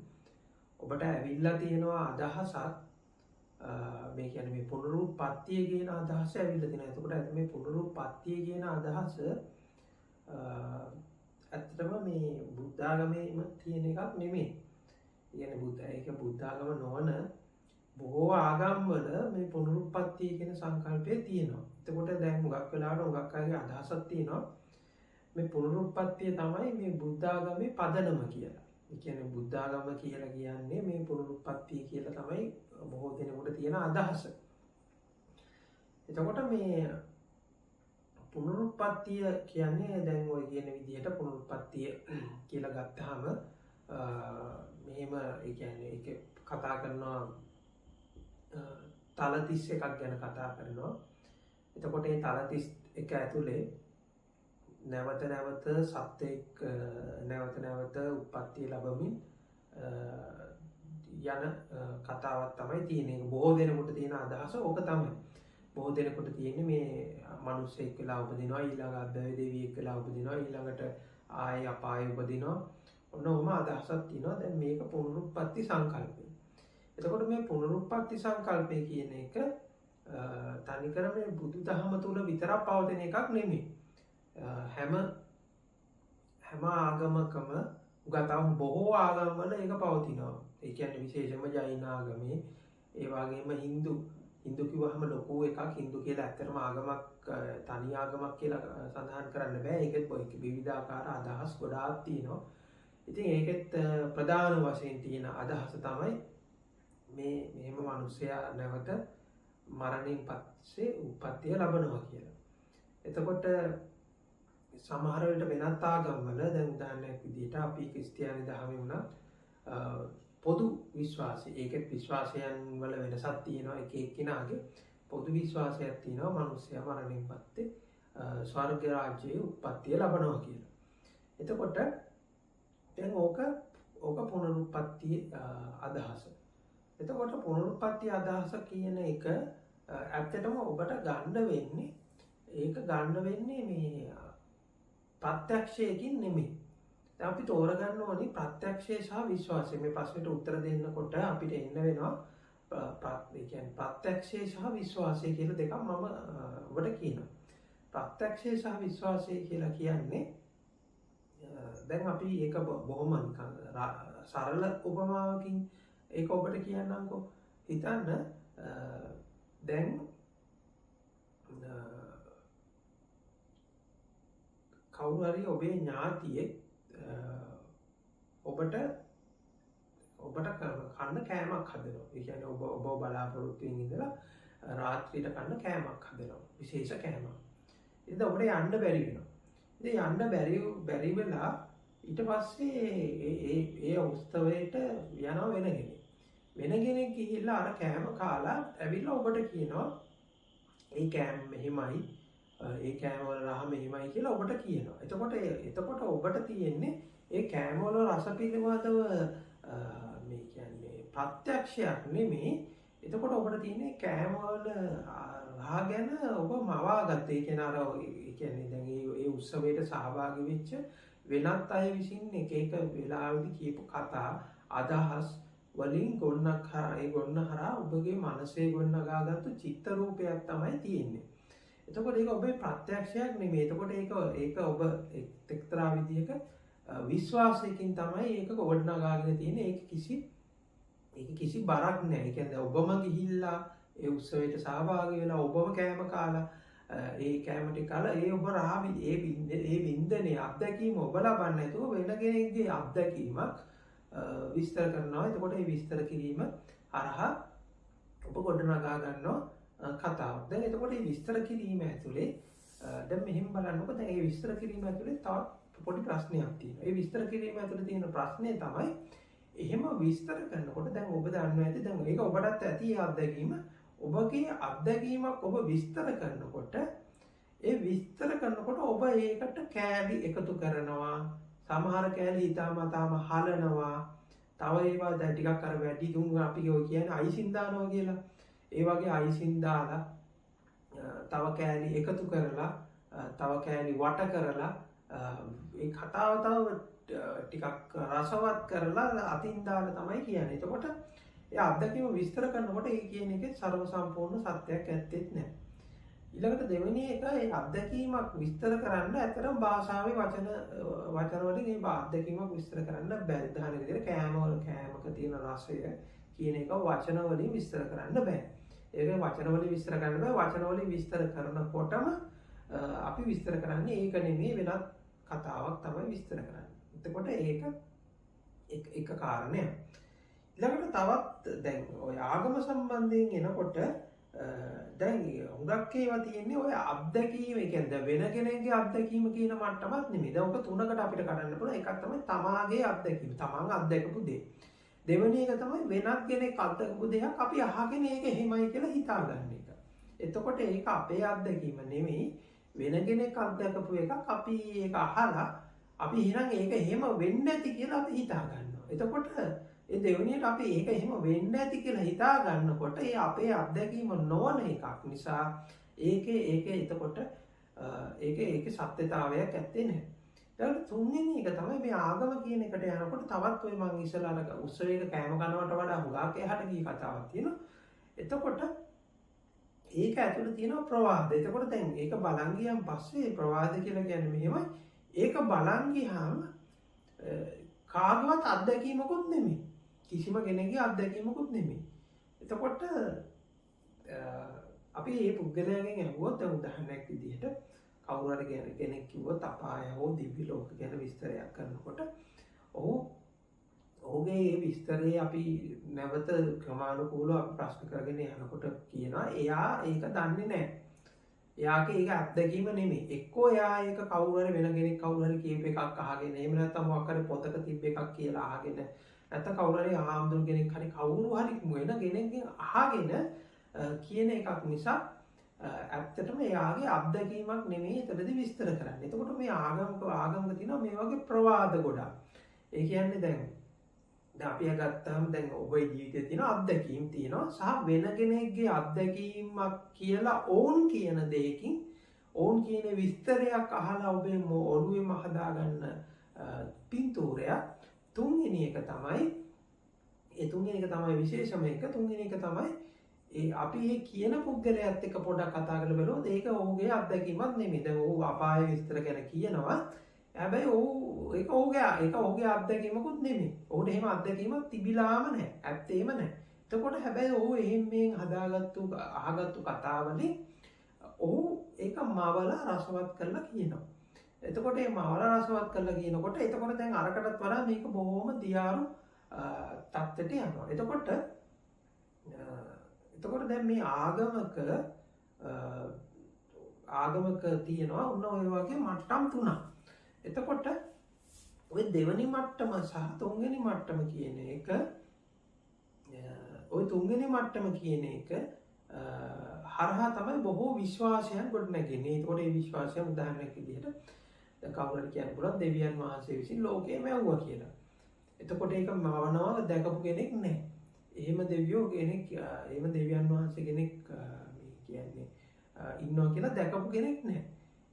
ඔබට ඇවිල්ලා තියෙනවා අදහසක්. මේ කියන්නේ මේ පුනරුත්පත්තිය කියන අදහස ඇවිල්ලා තියෙනවා. එතකොට මේ පුනරුත්පත්තිය කියන අදහස ඇත්තටම මේ බුද්ධ ආගමේම තියෙන එකක් නෙමෙයි. ඒක බුද්ධ ආගම නොවන බොහෝ ආගම්වල මේ පුනරුත්පත්තිය කියන සංකල්පය තියෙනවා. එතකොට දැන් හුඟක් වෙලාවට හුඟක් අයගේ අදහසක් තියෙනවා මේ පුනරුත්පත්තිය තමයි මේ බුද්ධ ආගමේ පදනම කියලා. ඒ කියන්නේ බුද්ධ ආගම කියලා කියන්නේ මේ පුනරුත්පත්තිය කියලා තමයි බොහෝ දෙනෙකුට තියෙන අදහස. එතකොට මේ පුනරුත්පත්තිය කියන්නේ දැන් ඔය කියන විදිහට පුනරුත්පත්තිය කියලා ගත්තාම මෙහෙම ඒ කියන්නේ ඒක කතා කරනවා තල 31ක් ගැන කතා කරනවා. එතකොට මේ තල 31 ඇතුලේ නැවත සත්‍යයක් නැවත උත්පත්ති ලැබමින් යන කතාවක් තමයි තියෙන්නේ. බොහෝ දෙනෙකුට තියෙන අදහස ඕක තමයි. බොහෝ දෙනෙකුට තියෙන්නේ මේ මිනිස්සෙක් වෙලා උපදිනවා, ඊළඟ අද්දවේ දෙවියෙක් වෙලා උපදිනවා, ඊළඟට ආයේ අපායේ උපදිනවා. ඔන්න ඔහොම අදහසක් තියෙනවා. දැන් මේක පුනරුත්පත්ති සංකල්පය. එතකොට මේ පුනරුත්පත්ති සංකල්පය කියන එක තනිකර මේ බුදුදහම තුල විතරක් පවතින එකක් නෙමෙයි. හැම ආගමකම උගතම බොහෝ ආගම්වල ඒක පවතිනවා. ඒ කියන්නේ විශේෂයෙන්ම ජෛන ආගමේ ඒ වගේම හින්දු කිව්වහම ලොකු එකක්. හින්දු කියලා ඇත්තටම ආගමක් තනි ආගමක් කියලා සඳහන් කරන්න බෑ. ඒකෙත් විවිධාකාර අදහස් ගොඩාක් තියෙනවා. ඉතින් ඒකෙත් ප්‍රධාන වශයෙන් තියෙන අදහස තමයි මෙහෙම මිනිස්සයා නැවත මරණයෙන් පස්සේ උප්පත්තිය ලබනවා කියලා. එතකොට සමහර වෙලට වෙනත් ආගම්වල දැන් උදාහරණයක් විදිහට අපි ක්‍රිස්තියානි දහමේ වුණත් පොදු විශ්වාසය, ඒකෙත් විශ්වාසයන් වල වෙනසක් තියෙනවා. එක එක්කිනාගේ පොදු විශ්වාසයක් තියෙනවා මිනිස්සයා මරණයෙන් පස්සේ ස්වර්ග රාජ්‍යයේ උප්පත්තිය ලබනවා කියලා. එතකොට දැන් ඕක පුනරුත්පත්ති අදහස. එතකොට පුනරුත්පත්ති අදහස කියන එක ඇත්තටම ඔබට ගන්න වෙන්නේ මේ ප්‍රත්‍යක්ෂයකින් නෙමෙයි. දැන් අපි තෝරගන්න ඕනේ ප්‍රත්‍යක්ෂය සහ විශ්වාසය. මේ ප්‍රශ්නෙට උත්තර දෙන්නකොට අපිට එන්න වෙනවා ප්‍රත්‍යක්ෂය සහ විශ්වාසය කියලා දෙකක් මම ඔබට කියනවා. ප්‍රත්‍යක්ෂය සහ විශ්වාසය කියලා කියන්නේ දැන් අපි ඒක බොහොම නිකන් සරල උපමාවකින් ඒක ඔබට කියන්නම්කෝ. හිතන්න දැන් කවුරු හරි ඔබේ ඥාතියෙක් ඔබට කන්න කෑමක් හදනවා. ඒ කියන්නේ ඔබ බලාපොරොත්තු වෙන ඉඳලා රාත්‍රියට කන්න කෑමක් හදනවා. විශේෂ කෑමක්. ඉතින් ඔබට යන්න බැරි වෙනවා. ඉතින් යන්න බැරි වෙලා ඊට පස්සේ ඒ උත්සවයට යනවා වෙන කෙනෙක් ගිහිල්ලා අර කෑම කාලා ඇවිල්ලා ඔබට කියනවා ඒ කෑම මෙහෙමයි ඒ කෑම වල රහ මෙහෙමයි කියලා ඔබට කියනවා. එතකොට ඔබට තියෙන්නේ ඒ කෑම වල රස පිළිබඳව මේ කියන්නේ ප්‍රත්‍යක්ෂයක් නෙමෙයි. එතකොට ඔබට තියෙන්නේ කෑම වල රහ ගැන ඔබ මවාගත්ත. ඒ කියන්නේ අර ඒ කියන්නේ දැන් ඒ උත්සවයට සහභාගී වෙච්ච වෙනත් අය විසින් එක වෙලාවෙදි කියපු කතා අදහස් වලින් ගොන්න හරහා ඔබගේ මනසේ ගොන්නගාගත්තු චිත්ත රූපයක් තමයි තියෙන්නේ. එතකොට ඒක ඔබේ ප්‍රත්‍යක්ෂයක් නෙමෙයි. එතකොට ඒක ඔබ එක්තරා විදිහක විශ්වාසයකින් තමයි ඒක ගොඩනගාගෙන තියෙන්නේ. ඒක කිසි බරක් නැහැ. ඒ කියන්නේ ඔබම ගිහිල්ලා ඒ උත්සවයට සහභාගී වෙලා ඔබම කෑම කාලා ඒ කෑම ටික කාලා ඒ ඔබ ඒ වින්දනේ අත්දැකීම ඔබ ලබන්නේ නැතුව වෙන කෙනෙක්ගේ අත්දැකීමක් විස්තර කරනවා. එතකොට මේ විස්තර කිරීම හරහා ඔබ ගොඩනගා ගන්නවා කතාවක්. දැන් එතකොට මේ විස්තර කිරීම ඇතුලේ දැන් මෙහෙම බලන්නකො. දැන් මේ විස්තර කිරීම ඇතුලේ තවත් පොඩි ප්‍රශ්නයක් තියෙනවා. මේ විස්තර කිරීම ඇතුලේ තියෙන ප්‍රශ්නේ තමයි එහෙම විස්තර කරනකොට දැන් ඔබ දන්නවා ඇති දැන් ඒක ඔබටත් ඇති අත්දැකීම. ඔබගේ අත්දැකීමක් ඔබ විස්තර කරනකොට ඔබ ඒකට කෑලි එකතු කරනවා. සමහර කෑලි හිතාමතාම හලනවා. තව ඒවා දැන් ටිකක් අර වැඩි දුම් අපි කියන්නේ අයිසින් දානවා කියලා. ඒ වගේ අයිසින් දාලා තව කෑලි එකතු කරලා තව කෑලි වට කරලා ඒ කතාව තව ටිකක් රසවත් කරලා අතින් දාලා තමයි කියන්නේ. එතකොට ඒ අත්දැකීම විස්තර කරනකොට ඒ කියන එකේ ਸਰව සම්පූර්ණ සත්‍යයක් ඇත්තෙත් නැහැ. ඊළඟට දෙවෙනි එක ඒ අත්දැකීමක් විස්තර කරන්න ඇතරම් භාෂාවේ වචන වලින් ඒ අත්දැකීමක් විස්තර කරන්න බැරි. උදාහරණ විදිහට කෑමක තියෙන රසය කියන එක වචන වලින් විස්තර කරන්න බෑ. ඒක වචන වලින් විස්තර කරන්න බෑ. වචන වලින් විස්තර කරනකොටම අපි විස්තර කරන්නේ ඒක නෙමෙයි වෙනත් කතාවක් තමයි විස්තර කරන්නේ. එතකොට ඒක එක කාරණයක්. ඊළඟට තවත් දැන් ඔය ආගම සම්බන්ධයෙන් එනකොට දැන් හුඟක් ඒවා තියෙන්නේ ඔය අත්දැකීම. ඒ කියන්නේ වෙන කෙනෙක්ගේ අත්දැකීම කියන මට්ටමක් නෙමෙයි. දැන් ඔක තුනකට අපිට කඩන්න පුළුවන්. එකක් තමයි තමාගේ අත්දැකීම. තමන් අත්දැකපු දේ. දෙවෙනි එක තමයි වෙනත් කෙනෙක් අත්දැකපු දෙයක් අපි අහගෙන ඒක එහෙමයි කියලා හිතාගන්න එක. එතකොට ඒක අපේ අත්දැකීම නෙමෙයි. වෙන කෙනෙක් අත්දැකපු එකක් අපි ඒක අහලා අපි එහෙනම් ඒක එහෙම වෙන්නේ නැති කියලා අපි හිතා ගන්නවා. එතකොට ඒ දෙවෙනියට අපි ඒක එහෙම වෙන්නේ නැති කියලා හිතා ගන්නකොට ඒ අපේ අත්දැකීම නොවන එකක් නිසා එතකොට ඒකේ සත්‍යතාවයක් ඇත්තේ නැහැ. ඊළඟට තුන්වෙනි එක තමයි මේ ආගම කියන එකට යනකොට තවත් ඔය මං ඉස්සලා උත්සවයක කෑම කනවට වඩා හුඟක් එහාට ගිය කතාවක් තියෙනවා. එතකොට ඒක ඇතුළේ තියෙනවා ප්‍රවාද. එතකොට දැන් ඒක බලන් ගියන් පස්සේ ප්‍රවාද කියලා කියන්නේ මෙහෙමයි. ඒක බලන් ගියාම කාගවත් අත්දැකීමකුත් නෙමෙයි. කිසිම කෙනෙකුගේ අත්දැකීමකුත් නෙමෙයි. එතකොට අපි මේ පුද්ගලයාගෙන් අහුවොත් උදාහරණයක් විදිහට කවුරු හරි කෙනෙක් කිව්වොත් අපාය හෝ දිව්‍ය ලෝක ගැන විස්තරයක් කරනකොට ඔහුගේ මේ විස්තරේ අපි නැවත ක්‍රමානුකූලව අපි ප්‍රශ්න කරගෙන යනකොට කියනවා එයා ඒක දන්නේ නැහැ. එයාගේ ඒක අත්දැකීම නෙමෙයි. එක්කෝ එයා ඒක කවුරු හරි වෙන කෙනෙක් කවුරු හරි කියප එකක් අහගෙන එහෙම නැත්නම් මොකක් හරි පොතක තිබ්බ එකක් කියලා අහගෙන නැත්නම් කවුරු හරි ආම්දුරු කෙනෙක් හරි කවුරු හරි වෙන කෙනෙක්ගෙන් අහගෙන කියන එකක් නිසා ඇත්තටම එයාගේ අත්දැකීමක් නෙමෙයි එතනදී විස්තර කරන්නේ. එතකොට මේ ආගමක තියෙනවා මේ වගේ ප්‍රවාද ගොඩක්. ඒ කියන්නේ දැන් අපි ගත්තාම දැන් ඔබේ ජීවිතේ තියෙන අත්දැකීම් තියෙනවා සහ වෙන කෙනෙක්ගේ අත්දැකීමක් කියලා ඕන් කියන දෙයකින් ඕන් කියන විස්තරයක් අහලා ඔබේ ඔළුවේම හදාගන්න පින්තූරයක්. තුන්වෙනි එක තමයි ඒ තුන්වෙනි එක තමයි විශේෂම එක. තුන්වෙනි එක තමයි අපි මේ කියන පුද්ගලයාත් එක්ක පොඩ්ඩක් කතා කරලා බලුවොත් ඒක ඔහුගේ අත්දැකීමක් නෙමෙයි. දැන් ඔහු අපාය විස්තර ගැන කියනවා. හැබැයි ඒක ඔහුගේ අත්දැකීමකුත් නෙමෙයි. ඔහුට එහෙම අත්දැකීමක් තිබිලාම නැහැ. ඇත්තේම නැහැ. එතකොට හැබැයි ඔහු එහෙම අහගත්තු කතාවලින් ඔහු ඒක මවලා රසවත් කරලා කියනවා. එතකොට මේ මවලා රසවත් කරලා කියනකොට එතකොට දැන් අරකටත් වඩා මේක බොහොම දියාරු තත්ත්වයට යනවා. එතකොට දැන් මේ ආගමක තියෙනවා ඔන්න ඔය වගේ මට්ටම් 3ක්. එතකොට ඔය දෙවෙනි මට්ටම සහ තුන්වෙනි මට්ටම කියන එක හරහා තමයි බොහෝ විශ්වාසයන් ගොඩනැගෙන්නේ. ඒකෝට මේ විශ්වාසයන් උදාහරණයක් විදිහට දැන් කවුරු හරි කියන්න පුළුවන් දෙවියන් වහන්සේ විසින් ලෝකේ මැව්වා කියලා. එතකොට ඒක මවනවා දැකපු කෙනෙක් නැහැ. එහෙම දෙවියන් වහන්සේ කෙනෙක් මේ කියන්නේ ඉන්නවා කියලා දැකපු කෙනෙක් නැහැ.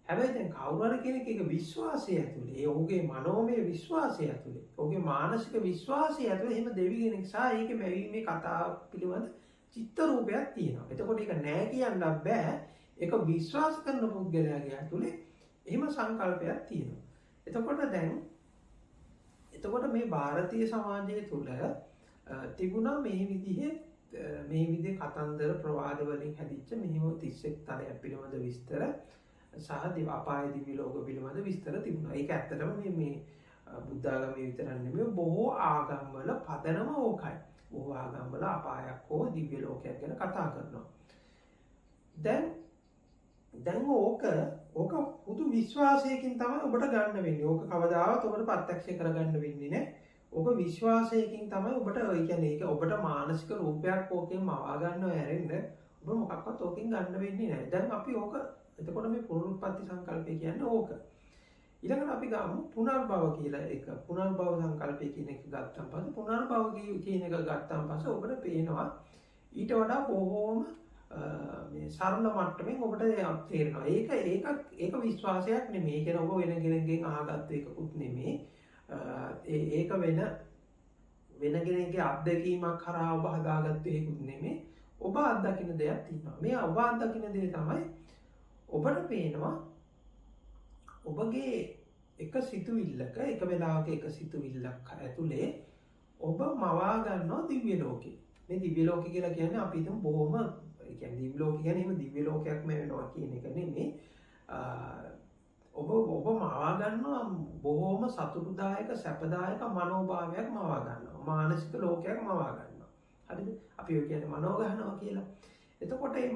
හැබැයි දැන් කවුරු හරි කෙනෙක් ඒක විශ්වාසය ඇතුලේ, ඔහුගේ මනෝමය විශ්වාසය ඇතුලේ, ඔහුගේ මානසික විශ්වාසය ඇතුලේ එහෙම දෙවි කෙනෙක් සහ ඒකේ මැවීමේ කතාව පිළිබඳ චිත්ත රූපයක් තියෙනවා. එතකොට ඒක නෑ කියන්න බෑ. ඒක විශ්වාස කරන පුද්ගලයාගේ ඇතුලේ එහෙම සංකල්පයක් තියෙනවා. එතකොට මේ ಭಾರತೀಯ සමාජය තුළ තිබුණා මේ විදිහේ කතන්දර ප්‍රවාද වලින් හැදිච්ච මෙහෙම 31 තරයක් පිළිබඳ විස්තර සහ අපාය දිව්‍ය ලෝක පිළිබඳ විස්තර තිබුණා. ඒක ඇත්තටම මේ බුද්ධ ආගමේ විතරක් නෙමෙයි බොහෝ ආගම්වල පදනම ඕකයි. බොහෝ ආගම්වල අපායක් හෝ දිව්‍ය ලෝකයක් ගැන කතා කරනවා. දැන් ඕක පුදු විශ්වාසයකින් තමයි ඔබට ගන්න වෙන්නේ. ඕක කවදාවත් ඔබට ප්‍රත්‍යක්ෂ කරගන්න වෙන්නේ නැහැ. ඕක විශ්වාසයකින් තමයි ඔබට ඒ කියන්නේ ඒක ඔබට මානසික රූපයක් ඕකෙන් මවා ගන්නව ඇරෙන්න ඔබ මොකක්වත් ඕකෙන් ගන්න වෙන්නේ නැහැ. දැන් අපි ඕක එතකොට මේ පුනරුත්පත්ති සංකල්පය කියන්නේ ඕක. ඊළඟට අපි ගමු පුනර්භව කියලා එක. පුනර්භව සංකල්පය කියන එක ගත්තන් පස්සේ පුනර්භව කියන එක ගත්තන් පස්සේ ඔබට පේනවා ඊට වඩා බොහෝම මේ සරල මට්ටමින් ඔබට තේරෙනවා. ඒක විශ්වාසයක් නෙමෙයි. ඒ කියන්නේ ඔබ වෙන කෙනෙක්ගෙන් අහගත්ත එකකුත් නෙමෙයි. ඒක වෙන කෙනෙක්ගේ අත්දැකීමක් කරා ඔබ හදාගත්ත එකකුත් නෙමෙයි. ඔබ අත්දකින්න දෙයක් තියෙනවා. මේ ඔබ අත්දකින්න දේ තමයි ඔබට පේනවා ඔබගේ එක සිතුවිල්ලක එක වෙලාවක එක සිතුවිල්ලක් ඇතුලේ ඔබ මවා ගන්නවා දිව්‍ය ලෝකේ. මේ දිව්‍ය ලෝකේ කියලා කියන්නේ අපි හිතමු බොහොම ඒ කියන්නේ දිව්‍ය ලෝකේ කියන්නේ එහෙම දිව්‍ය ලෝකයක්ම වෙනවා කියන එක නෙමෙයි. ඔබ මවා ගන්නවා බොහොම සතුටුදායක සැපදායක මනෝභාවයක් මවා ගන්නවා. මානසික ලෝකයක් මවා ගන්නවා. හරිද? අපි ඔය කියන්නේ මනෝ ගන්නවා කියලා. එතකොට මේ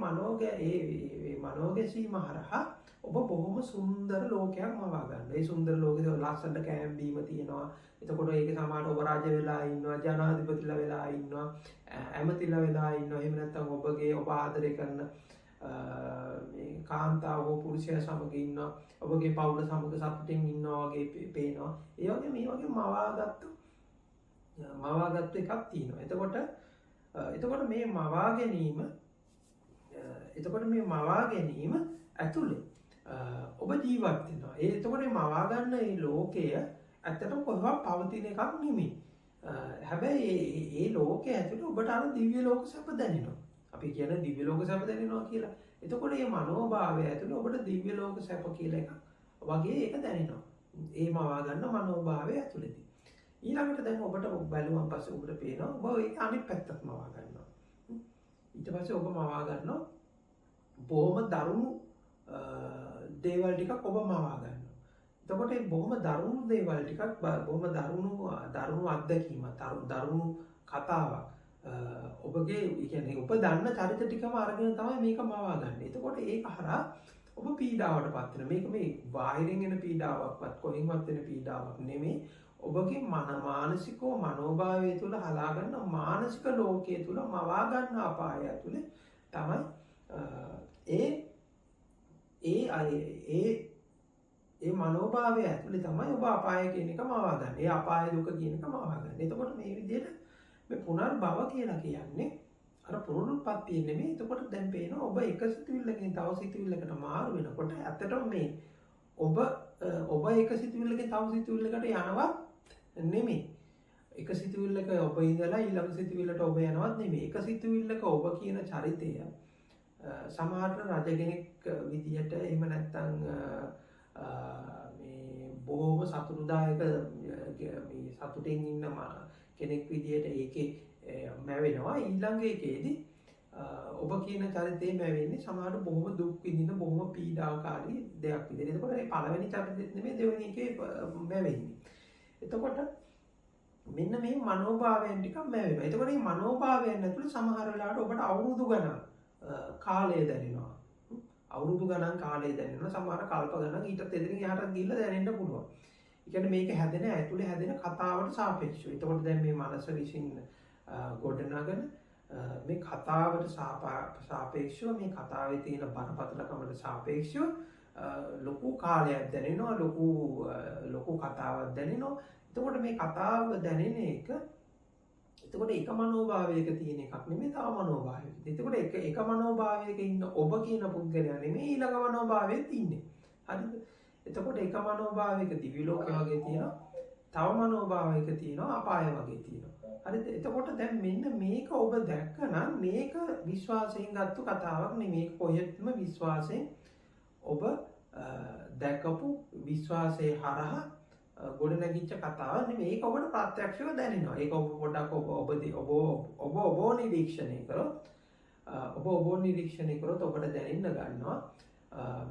මනෝගැසීම හරහා ඔබ බොහොම සුන්දර ලෝකයක් මවා ගන්නවා. ඒ සුන්දර ලෝකේ ලස්සනට කෑම බීම තියෙනවා. එතකොට ඒකේ සමානව ඔබ රජ වෙලා ඉන්නවා, ජනාධිපතිලා වෙලා ඉන්නවා, ඇමතිලා වෙලා ඉන්නවා. එහෙම නැත්නම් ඔබ ආදරය කරන මේ කාන්තාව හෝ පුරුෂයා සමග ඉන්නවා. ඔබගේ පවුල සමග සතුටින් ඉන්නවා වගේ පේනවා. ඒ වගේ මේ වගේ මවාගත්තු එකක් තියෙනවා. එතකොට මේ මවා ගැනීම ඇතුලේ ඔබ ජීවත් වෙනවා. එතකොට මේ මවා ගන්න මේ ලෝකය ඇත්තටම කොහොමද පවතින එකක් නෙමෙයි. හැබැයි මේ ලෝකයේ ඇතුලේ ඔබට අර දිව්‍ය ලෝක සැප දැනෙනවා. අපි කියන්නේ දිව්‍ය ලෝක සැප දැනෙනවා කියලා. එතකොට මේ මනෝභාවය ඇතුලේ ඔබට දිව්‍ය ලෝක සැප කියලා එකක් වගේ ඒක දැනෙනවා. ඒ මවා ගන්න මනෝභාවය ඇතුලේදී. ඊළඟට දැන් ඔබට බැලුවන් පස්සේ ඔබට පේනවා ඔබ ඒක අනිත් පැත්තට මවා ගන්නවා. ඊට පස්සේ ඔබ මවා ගන්නවා බොහොම දරුණු දේවල් ටිකක් ඔබ මවා ගන්නවා. එතකොට මේ බොහොම දරුණු දේවල් ටිකක් බොහොම දරුණු අත්දැකීමක් දරුණු කතාවක් ඔබගේ කියන්නේ ඔබ දන්න චරිත ටිකම අරගෙන තමයි මේක මවා ගන්න. එතකොට ඒක හරහා ඔබ පීඩාවටපත් වෙනවා. මේක මේ බාහිරින් එන පීඩාවක්වත් කොහෙන්වත් එන පීඩාවක් නෙමෙයි. ඔබගේ මානසිකව මනෝභාවය තුළ හදාගන්න මානසික ලෝකයේ තුළ මවා ගන්න අපාය ඇතුලේ තමයි ඒ මනෝභාවය ඇතුලේ තමයි ඔබ අපාය කියන එක මවා ගන්න. ඒ අපාය දුක කියන එක මවා ගන්න. එතකොට මේ විදිහට මේ පුනර්භව කියලා කියන්නේ අර පුනරුත්පත්තිය නෙමෙයි. එතකොට දැන් පේනවා ඔබ එක සිතුවිල්ලකින් තව සිතුවිල්ලකට මාරු වෙනකොට ඇත්තටම මේ ඔබ එක සිතුවිල්ලකින් තව සිතුවිල්ලකට යනවා නෙමෙයි. එක සිතුවිල්ලක ඔබ ඉඳලා ඊළඟ සිතුවිල්ලට ඔබ යනවත් නෙමෙයි. එක සිතුවිල්ලක ඔබ කියන චරිතය සමහරට රජ කෙනෙක් විදියට එහෙම නැත්නම් මේ බොහොම සතුටුදායක මේ සතුටින් ඉන්න කෙනෙක් විදියට ඒකේ මැවෙනවා. ඊළඟ එකේදී ඔබ කියන චරිතේ මැවෙන්නේ සමහරට බොහොම දුක් විඳින බොහොම පීඩාකාරී දෙයක් විදියට. එතකොට මේ පළවෙනි චරිතෙත් නෙමෙයි දෙවෙනි එකේ මැවෙන්නේ. එතකොට මෙන්න මේ මනෝභාවයන් ටිකක් මැවෙනවා. එතකොට මේ මනෝභාවයන් ඇතුළේ සමහර වෙලාවට ඔබට අවුරුදු ගණන් කාලය දැනෙනවා. අවුරුදු ගණන් කාලය දැනෙනවා. සමහර කල්ප ගණන් ඊටත් එදිරින් එහාට ගිහිල්ලා දැනෙන්න පුළුවන්. ඒ කියන්නේ මේක හැදෙන ඇතුලේ හැදෙන කතාවට සාපේක්ෂව. එතකොට දැන් මේ මනස විසින් ගොඩනගන මේ කතාවට සාපේක්ෂව මේ කතාවේ තියෙන බරපතලකමට සාපේක්ෂව ලොකු කාලයක් දැනෙනවා. ලොකු කතාවක් දැනෙනවා. එතකොට මේ කතාව දැනෙන එක එතකොට එක මනෝභාවයක තියෙන එකක් නෙමෙයි තව මනෝභාවයක. එතකොට එක මනෝභාවයක ඉන්න ඔබ කියන පුද්ගලයා නෙමෙයි ඊළඟ මනෝභාවයෙත් ඉන්නේ. හරිද? එතකොට එක මනෝභාවයක දිව්‍ය ලෝකය වගේ තියෙනවා. තව මනෝභාවයක තියෙනවා අපාය වගේ තියෙනවා. හරිද? එතකොට දැන් මෙන්න මේක ඔබ දැක්කනම් මේක විශ්වාසයෙන් ගත්ත කතාවක් නෙමෙයි. කොහෙත්ම විශ්වාසයෙන් ඔබ දැකපු විශ්වාසයේ හරහා ගොඩනැගිච්ච කතාවක් නෙමෙයි. ඒක ඔබට ප්‍රත්‍යක්ෂව දැනෙනවා. ඒක ඔබ පොඩක් ඔබ නිරීක්ෂණය කරොත් ඔබට දැනෙන්න ගන්නවා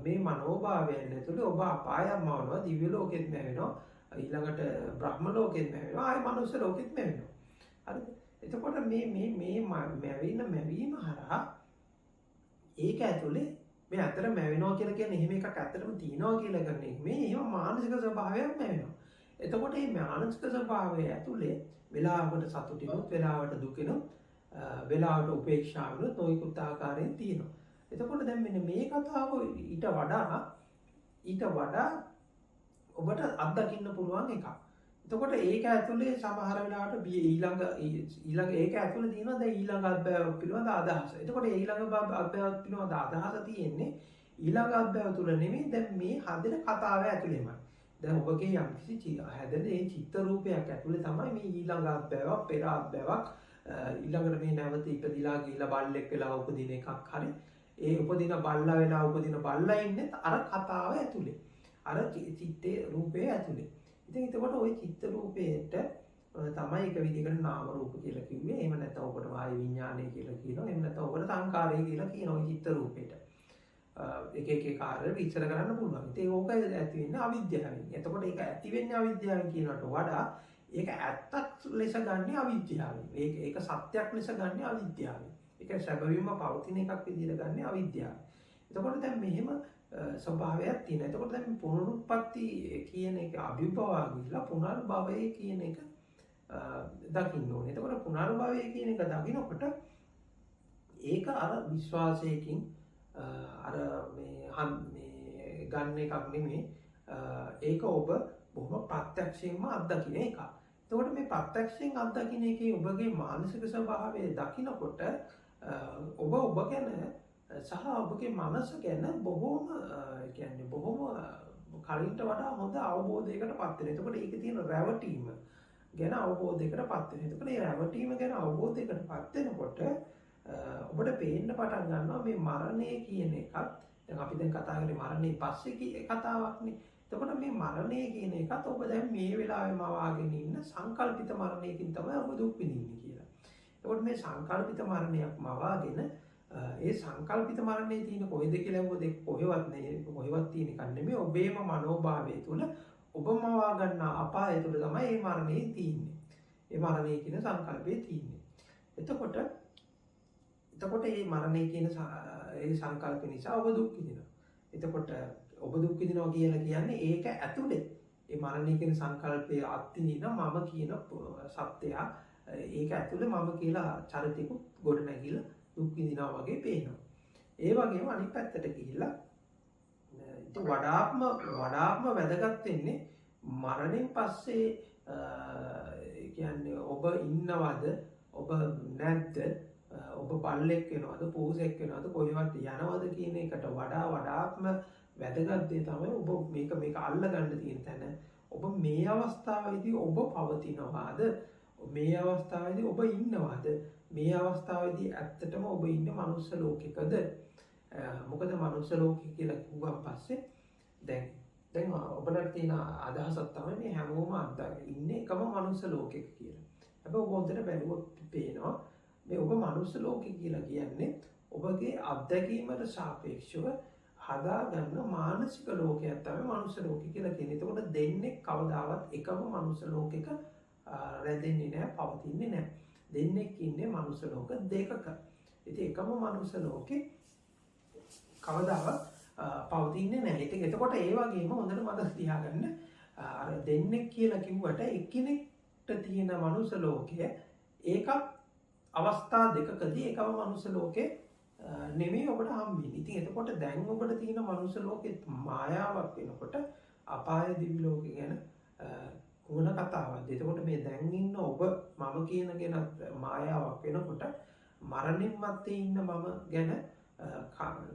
මේ මනෝභාවයන් ඇතුළේ ඔබ අපායක් මවනවා, දිව්‍ය ලෝකෙත් මැවෙනවා, ඊළඟට බ්‍රහ්ම ලෝකෙත් මැවෙනවා, ආයි මනුස්ස ලෝකෙත් මැවෙනවා. හරිද? එතකොට මේ මැවීම හරහා ඒක ඇතුළේ මේ අතර මැවෙනවා කියලා කියන්නේ එහෙම එකක් ඇත්තටම තියෙනවා කියලා ගන්න එක. මේ එහෙම මානසික ස්වභාවයක් මැවෙනවා. එතකොට මේ මානසික ස්වභාවය ඇතුලේ වෙලාවකට සතුටිනුත්, වෙලාවට දුකිනුත්, වෙලාවට උපේක්ෂාවනුත් නොයෙකුත් ආකාරයෙන් තියෙනවා. එතකොට දැන් මෙන්න මේ කතාව ඊට වඩා ඔබට අත්දකින්න පුළුවන් එකක්. එතකොට ඒක ඇතුලේ සමහර වෙලාවට ඊළඟ ඒක ඇතුලේ තියෙනවා දැන් ඊළඟ අත්බැව පිළිබඳ අදහස. එතකොට ඒ ඊළඟ අත්බැව පිළිබඳ අදහස තියෙන්නේ ඊළඟ අත්බැව තුල නෙමෙයි දැන් මේ හදන කතාව ඇතුලේමයි. දැන් ඔබගේ යම්කිසි හැදෙන ඒ චිත්ත රූපයක් ඇතුලේ තමයි මේ ඊළඟ අත්බැවක්, පෙර අත්බැවක්, ඊළඟට මේ නැවත ඉපදිලා ගිහිලා බල්ලෙක් වෙලා උපදින එකක් හරි. ඒ උපදින බල්ලා වෙලා උපදින බල්ලා ඉන්නේ අර කතාව ඇතුලේ. අර චිත්තේ රූපේ ඇතුලේ. ඉතින් එතකොට ওই චිත්ත රූපේට තමයි එක විදිහකට නාම රූප කියලා කිව්වේ. එහෙම නැත්නම් ඔබට වායු විඥානය කියලා කියනවා. එහෙම නැත්නම් ඔබට සංකාරය කියලා කියනවා ওই චිත්ත රූපේට. එක කාර්ය විස්තර කරන්න පුළුවන්. ඉතින් ඕක ඇති වෙන්නේ අවිද්‍යාවෙන්. එතකොට ඒක ඇති වෙන්නේ අවිද්‍යාවෙන් කියනකට වඩා ඒක ඇත්තක් ලෙස ගන්න අවිද්‍යාවෙන්. ඒක සත්‍යයක් ලෙස ගන්න අවිද්‍යාවෙන්. ඒක සැබවින්ම පවතින එකක් විදිහට ගන්න අවිද්‍යාවෙන්. එතකොට දැන් මෙහෙම ස්වභාවයක් තියෙනවා. එතකොට දැන් පුනරුත්පත්ති කියන එක අභිභවා ගිහිලා පුනර්භවය කියන එක දකින්න ඕනේ. එතකොට පුනර්භවය කියන එක දකිනකොට ඒක අර විශ්වාසයකින් අර මේ ගන්න එකක් නෙමෙයි. ඒක ඔබ බොහොම ප්‍රත්‍යක්ෂයෙන්ම අත්දකින්න එකක්. එතකොට මේ ප්‍රත්‍යක්ෂයෙන් අත්දකින්න එකේ ඔබගේ මානසික ස්වභාවය දකිනකොට ඔබ ගැන සහ ඔබගේ මනස ගැන බොහොම කියන්නේ බොහොම කලින්ට වඩා හොඳ අවබෝධයකට පත් වෙනවා. එතකොට ඒකේ තියෙන රැවටීම ගැන අවබෝධයකට පත් වෙනවා. එතකොට මේ රැවටීම ගැන අවබෝධයකට පත් වෙනකොට ඔබට පේන්න පටන් ගන්නවා මේ මරණය කියන එකත් දැන් අපි දැන් කතා කරන්නේ මරණය පස්සේ කතාවක්නේ. එතකොට මේ මරණය කියන එකත් ඔබ දැන් මේ වෙලාවෙම වාගෙන ඉන්න සංකල්පිත මරණයකින් තමයි ඔබ දුක් විඳින්නේ කියලා. එතකොට මේ සංකල්පිත මරණයක් මවාගෙන ඒ සංකල්පිත මරණයේ තියෙන කොහෙද කියලා කොහෙවත් තියෙන එකක් නෙමෙයි. ඔබේම මනෝභාවය තුළ ඔබ මවා ගන්න අපාය තුළ තමයි මේ මරණය තියෙන්නේ. ඒ මරණය කියන සංකල්පයේ තියෙන්නේ. එතකොට මේ මරණය කියන ඒ සංකල්ප නිසා ඔබ දුක් විඳිනවා. එතකොට ඔබ දුක් විඳිනවා කියලා කියන්නේ ඒක ඇතුලේ මේ මරණය කියන සංකල්පයේ අත්විඳින මම කියන සත්‍යය ඒක ඇතුලේ මම කියලා චරිතෙකුත් ගොඩ නැගිලා දුක් විඳිනවා වගේ පේනවා. ඒ වගේම අනිත් පැත්තට ගිහිල්ලා වඩාත්ම වැදගත් වෙන්නේ මරණයෙන් පස්සේ කියන්නේ ඔබ ඉන්නවද ඔබ නැද්ද ඔබ බල්ලෙක් වෙනවද පූසෙක් වෙනවද කොහෙවත් යනවද කියන එකට වඩාත්ම වැදගත් දේ තමයි ඔබ මේක අල්ල ගන්න තියෙන තැන ඔබ මේ අවස්ථාවේදී ඔබ පවතිනවාද මේ අවස්ථාවේදී ඔබ ඉන්නවද? මේ අවස්ථාවේදී ඇත්තටම ඔබ ඉන්න මනුස්ස ලෝකෙකද? මොකද මනුස්ස ලෝකෙ කියලා කිව්වන් පස්සේ දැන් ඔබලට තියෙන අදහසක් තමයි මේ හැමෝම ඉන්නේ එකම මනුස්ස ලෝකෙක කියලා. හැබැයි ඔබ හොඳට බැලුවොත් පේනවා මේ ඔබ මනුස්ස ලෝකෙ කියලා කියන්නේ ඔබගේ අත්දැකීමට සාපේක්ෂව හදාගන්න මානසික ලෝකයක් තමයි මනුස්ස ලෝකෙ කියලා කියන්නේ. එතකොට දෙන්නේ කවදාවත් එකම මනුස්ස ලෝකෙක රැඳෙන්නේ නැහැ, පවතින්නේ නැහැ. දෙන්නෙක් ඉන්නේ මනුස්ස ලෝක දෙකක. ඉතින් එකම මනුස්ස ලෝකෙ කවදාවත් පවතින්නේ නැහැ. ඉතින් එතකොට ඒ වගේම හොඳට මතක තියාගන්න අර දෙන්නෙක් කියලා කිව්වට එක්කෙනෙක්ට තියෙන මනුස්ස ලෝකය ඒකත් අවස්ථා දෙකකදී එකම මනුස්ස ලෝකේ නෙමෙයි ඔබට හම්බෙන්නේ. ඉතින් එතකොට දැන් ඔබට තියෙන මනුස්ස ලෝකෙත් මායාවක් වෙනකොට අපාය දිවි ලෝකෙ ගැන කොන කතාවක්ද? එතකොට මේ දැන් ඉන්න ඔබ මම කියන කෙනත් මායාවක් වෙනකොට මරණින් මත්තේ ඉන්න මම ගැන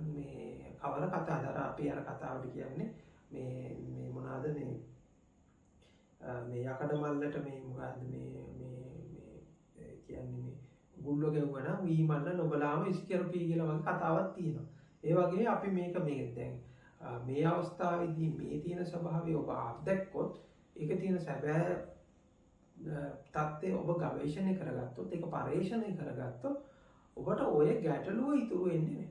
මේ කවර කතාවද? අපි අර කතාවට කියන්නේ මේ මොනවාද මේ යකඩ මල්ලට මේ මොකද්ද මේ කියන්නේ මේ ගුල්ල ගැව්වනම් වී මල්ල නොබලාම ඉස්කරපී කියලා වගේ කතාවක් තියෙනවා. ඒ වගේ අපි මේක දැන් මේ අවස්ථාවේදී මේ තියෙන ස්වභාවය ඔබ අත්දැක්කොත් ඒක තියෙන සැබෑ තත්ත්වය ඔබ ගවේෂණය කරගත්තොත් ඒක පරීක්ෂණය කරගත්තොත් ඔබට ඔය ගැටලුව ඉතුරු වෙන්නේ නැහැ.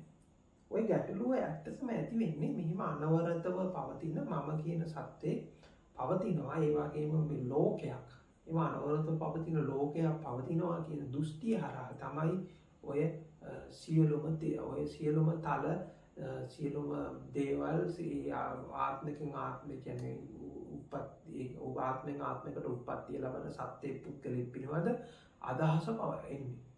ඔය ගැටලුව ඇත්තටම ඇති වෙන්නේ මෙහිම අනවරතව පවතින මම කියන සත්‍යේ පවතිනවා. ඒ වගේම මේ ලෝකයක් එම අනවරතව පවතින ලෝකයක් පවතිනවා කියන දෘෂ්ටිය හරහා තමයි ඔය සියලුම තල සියලුම දේවල් ආත්මිකින් ආත්ම කියන්නේ ආත්මෙන් ආත්මයකට උත්පත්ති ලබන සත්‍ය පුද්ගලෙක් පිළිබඳ අදහස එන්නේ.